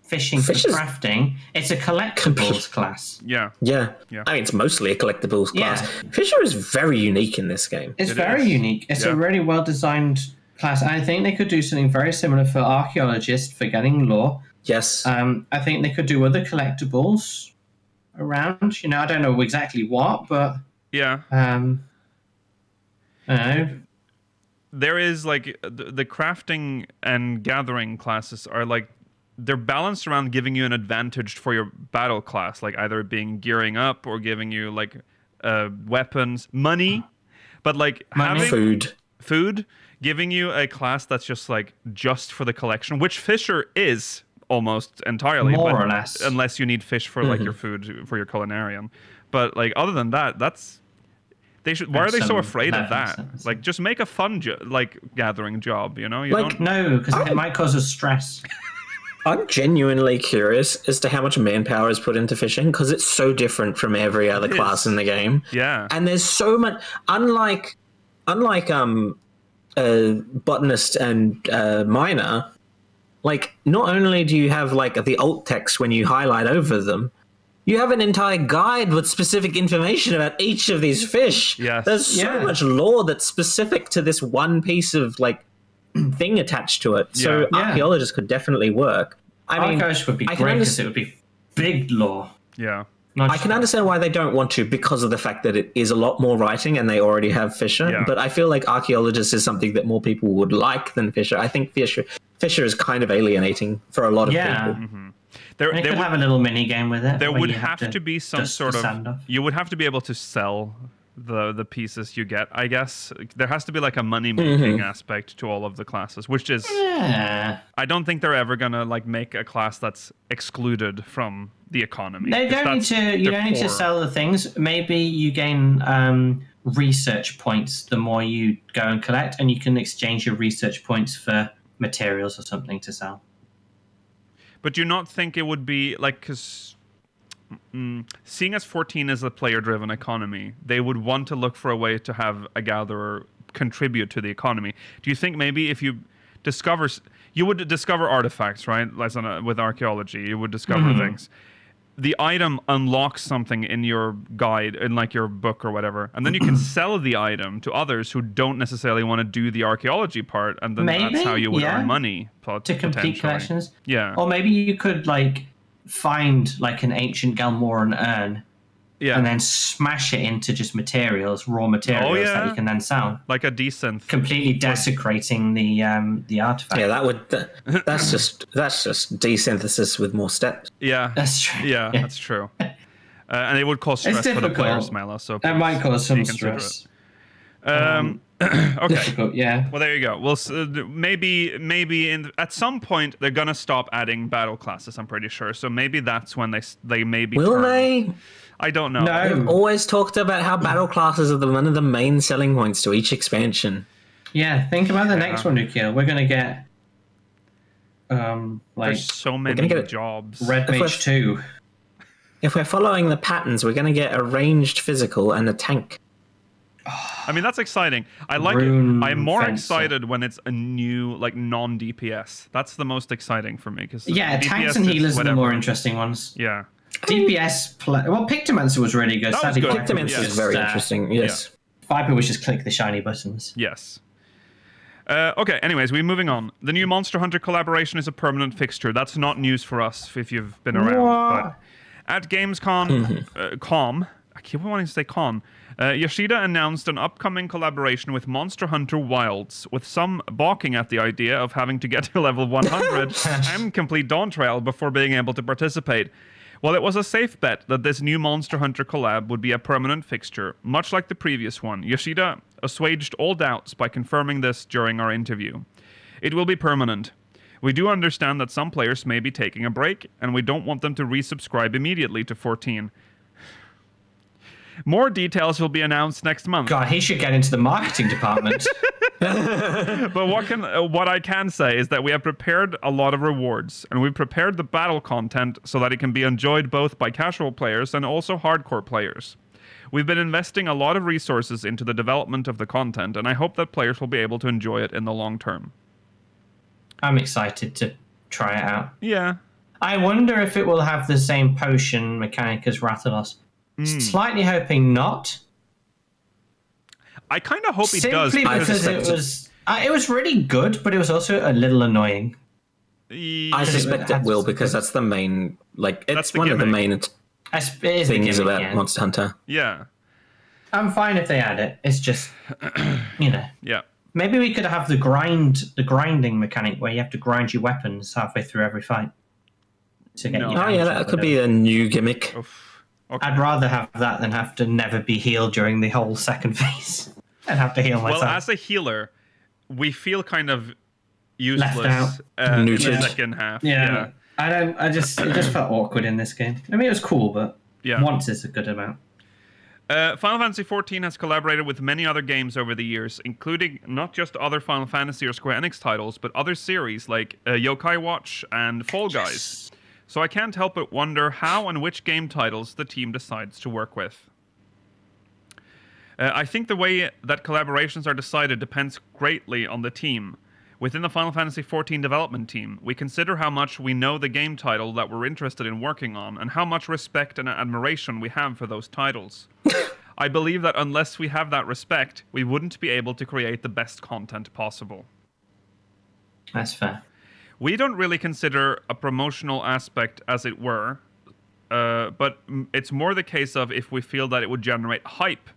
fishing for crafting. It's a collectibles class. Yeah. I mean, it's mostly a collectibles class. Fisher is very unique in this game. It's very unique. It's a really well designed class. I think they could do something very similar for archaeologists for getting lore. Yes. I think they could do other collectibles around. I don't know exactly what, but yeah. I don't know. There is the crafting and gathering classes are they're balanced around giving you an advantage for your battle class, like either being gearing up or giving you like weapons, money, but like having food, giving you a class that's just like just for the collection, which Fisher is almost entirely, more or less, unless you need fish for like your food for your culinarian. But like other than that, that's they should. Why are they so afraid of that? Like, just make a fun gathering job. You know, no, because it might cause us stress. I'm genuinely curious as to how much manpower is put into fishing, because it's so different from every other class in the game. Yeah, and there's so much. Unlike botanist and miner, like not only do you have like the alt text when you highlight over them, you have an entire guide with specific information about each of these fish. Yes. There's so much lore that's specific to this one piece of like thing attached to it. So archaeologists could definitely work. I mean, archaeologists would be great because it would be big lore. Yeah. I can understand why they don't want to, because of the fact that it is a lot more writing and they already have Fisher. Yeah. But I feel like archaeologist is something that more people would like than Fisher. I think Fisher is kind of alienating for a lot of people. Mm-hmm. They could have a little mini game with it. There would have to be some sort of. You would have to be able to sell the pieces you get. I guess there has to be like a money making aspect to all of the classes, which is. Yeah. I don't think they're ever gonna like make a class that's excluded from the economy. They don't need to. You don't need to sell the things. Maybe you gain research points the more you go and collect, and you can exchange your research points for materials or something to sell. But do you not think it would be like, because seeing as 14 is a player-driven economy, they would want to look for a way to have a gatherer contribute to the economy. Do you think maybe if you would discover artifacts, right? With archaeology, you would discover things. The item unlocks something in your guide, in like your book or whatever, and then you can sell the item to others who don't necessarily want to do the archaeology part, and then that's how you would earn money to complete collections. Yeah, or maybe you could like find like an ancient Galmoran urn, and then smash it into just raw materials that you can then sell, like a decent, completely desecrating the artifact. Yeah, that's just desynthesis with more steps. Yeah, that's true. Yeah, that's true. And it would cause stress for the players, Mela. So it might cause some stress. Okay. Difficult, yeah. Well, there you go. Well, maybe at some point they're gonna stop adding battle classes. I'm pretty sure. So maybe that's when they maybe will they? I don't know. No. They've always talked about how battle classes are one of the main selling points to each expansion. Yeah, think about the next one, Nikhil. We're gonna get there's so many jobs. Red Mage 2. If we're following the patterns, we're gonna get a ranged physical and a tank. I mean, that's exciting. I like it. I'm more excited when it's a new, like, non-DPS. That's the most exciting for me. Because tanks and healers are the more interesting ones. Yeah. DPS, Pictomancer was really good. That was good. Pictomancer is very interesting, yes. Viper was just click the shiny buttons. Yes. Okay, anyways, we're moving on. The new Monster Hunter collaboration is a permanent fixture. That's not news for us if you've been around. But at Gamescom, I keep wanting to say con, Yoshida announced an upcoming collaboration with Monster Hunter Wilds, with some balking at the idea of having to get to level 100 and complete Dawn Trail before being able to participate. Well, it was a safe bet that this new Monster Hunter collab would be a permanent fixture, much like the previous one. Yoshida assuaged all doubts by confirming this during our interview. It will be permanent. We do understand that some players may be taking a break, and we don't want them to resubscribe immediately to 14. More details will be announced next month. God, he should get into the marketing department. But what I can say is that we have prepared a lot of rewards, and we've prepared the battle content so that it can be enjoyed both by casual players and also hardcore players. We've been investing a lot of resources into the development of the content, and I hope that players will be able to enjoy it in the long term. I'm excited to try it out. Yeah. I wonder if it will have the same potion mechanic as Rathalos. Slightly hoping not. I kind of hope it does. Simply because it was really good, but it was also a little annoying. I suspect it will, because that's the main, it's one of the main things about Monster Hunter. Yeah. I'm fine if they add it. It's just, Yeah. Maybe we could have the grinding mechanic where you have to grind your weapons halfway through every fight. to get No. you Oh damage yeah, or that could whatever. be a new gimmick. Oof. Okay. I'd rather have that than have to never be healed during the whole second phase and have to heal myself. Well, as a healer, we feel kind of Left useless out. in the Neutered. second half. Yeah. It just felt awkward in this game. I mean, it was cool, but Yeah. once is a good amount. Final Fantasy XIV has collaborated with many other games over the years, including not just other Final Fantasy or Square Enix titles, but other series like Yokai Watch and Fall Guys. So I can't help but wonder how and which game titles the team decides to work with. I think the way that collaborations are decided depends greatly on the team. Within the Final Fantasy XIV development team, we consider how much we know the game title that we're interested in working on and how much respect and admiration we have for those titles. I believe that unless we have that respect, we wouldn't be able to create the best content possible. That's fair. We don't really consider a promotional aspect, as it were, but it's more the case of if we feel that it would generate hype,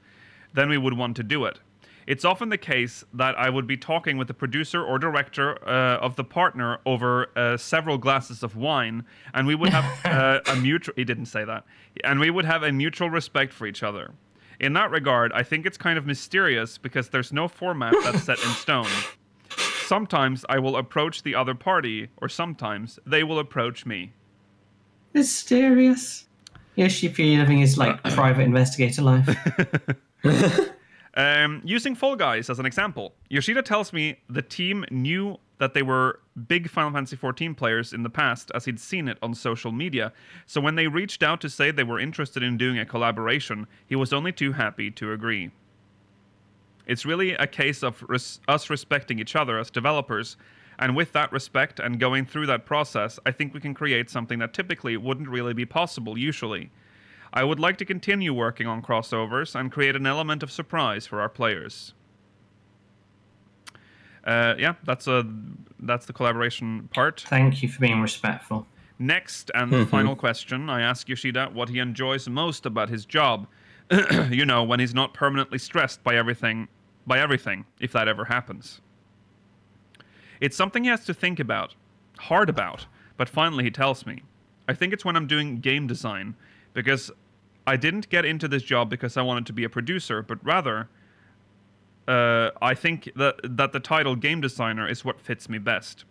then we would want to do it. It's often the case that I would be talking with the producer or director of the partner over several glasses of wine, and we would have a mutual... He didn't say that. And we would have a mutual respect for each other. In that regard, I think it's kind of mysterious because there's no format that's set in stone. Sometimes I will approach the other party, or sometimes they will approach me. Mysterious. Yoshi-P living his private investigator life. Using Fall Guys as an example, Yoshida tells me the team knew that they were big Final Fantasy XIV players in the past, as he'd seen it on social media, so when they reached out to say they were interested in doing a collaboration, he was only too happy to agree. It's really a case of us respecting each other as developers, and with that respect and going through that process, I think we can create something that typically wouldn't really be possible usually. I would like to continue working on crossovers and create an element of surprise for our players. That's the collaboration part. Thank you for being respectful. Next and the final question, I ask Yoshida what he enjoys most about his job. You know, when he's not permanently stressed by everything, if that ever happens. It's something he has to think hard about, but finally he tells me. I think it's when I'm doing game design, because I didn't get into this job because I wanted to be a producer, but rather, I think that the title game designer is what fits me best.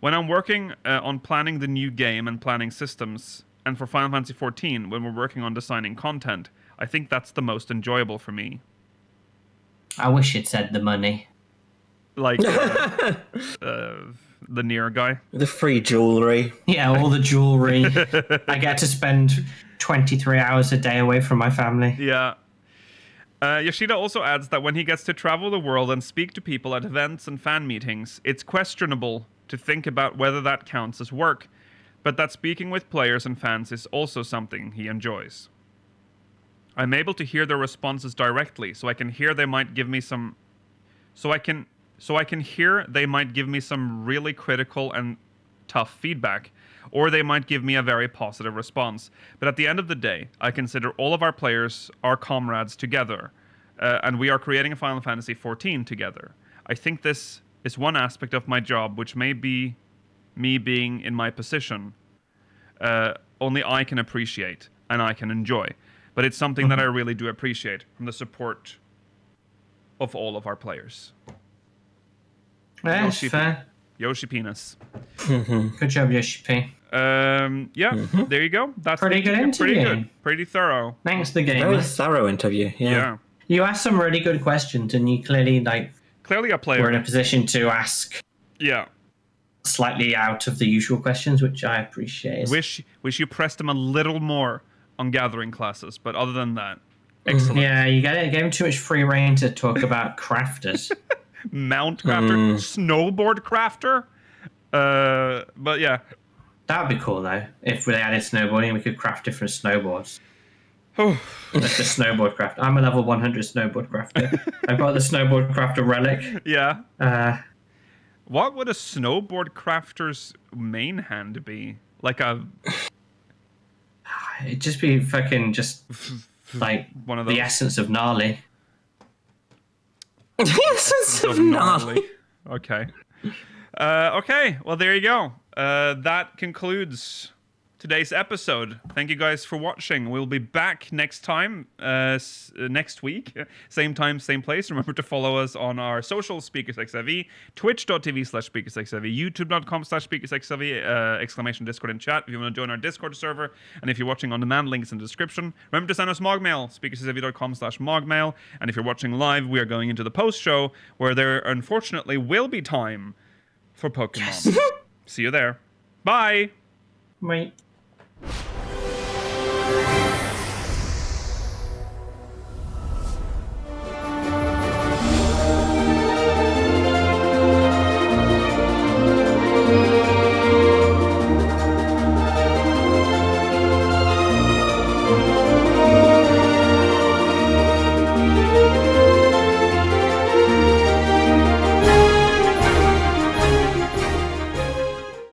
When I'm working on planning the new game and planning systems, and for Final Fantasy XIV, when we're working on designing content, I think that's the most enjoyable for me. I wish it said the money. Like the Nier guy. The free jewelry. Yeah, all the jewelry. I get to spend 23 hours a day away from my family. Yeah. Yoshida also adds that when he gets to travel the world and speak to people at events and fan meetings, it's questionable to think about whether that counts as work, but that speaking with players and fans is also something he enjoys. I'm able to hear their responses directly, so I can hear they might give me some really critical and tough feedback, or they might give me a very positive response. But at the end of the day, I consider all of our players our comrades together, and we are creating a Final Fantasy XIV together. I think this is one aspect of my job which may be me being in my position. Only I can appreciate, and I can enjoy. But it's something that I really do appreciate from the support of all of our players. That's fair. Yoshi Penis. Good job, Yoshi-P. There you go. That's Pretty good interview. Pretty good. Pretty thorough. Thanks, the Very gamer. thorough interview. Yeah. You asked some really good questions, and you clearly Clearly a player. were in a position to ask slightly out of the usual questions, which I appreciate. Wish you pressed him a little more on gathering classes, but other than that, excellent. Yeah, you gave him too much free reign to talk about crafters. Mount crafter, snowboard crafter. But yeah. That would be cool, though, if they added snowboarding, we could craft different snowboards. That's just snowboard craft. I'm a level 100 snowboard crafter. I've got the snowboard crafter relic. Yeah. What would a snowboard crafter's main hand be? Like a... It'd just be fucking just like one of the those. essence of gnarly. The essence of gnarly. Okay. Okay, well, there you go. That concludes today's episode. Thank you guys for watching. We'll be back next time, next week. Same time, same place. Remember to follow us on our social, SpeakersXIV, twitch.tv/SpeakersXIV, youtube.com/SpeakersXIV, exclamation Discord in chat if you want to join our Discord server. And if you're watching on demand, links in the description. Remember to send us MogMail, speakersXIV.com/MogMail. And if you're watching live, we are going into the post-show where there unfortunately will be time for Pokemon. Yes. See you there. Bye! Wait.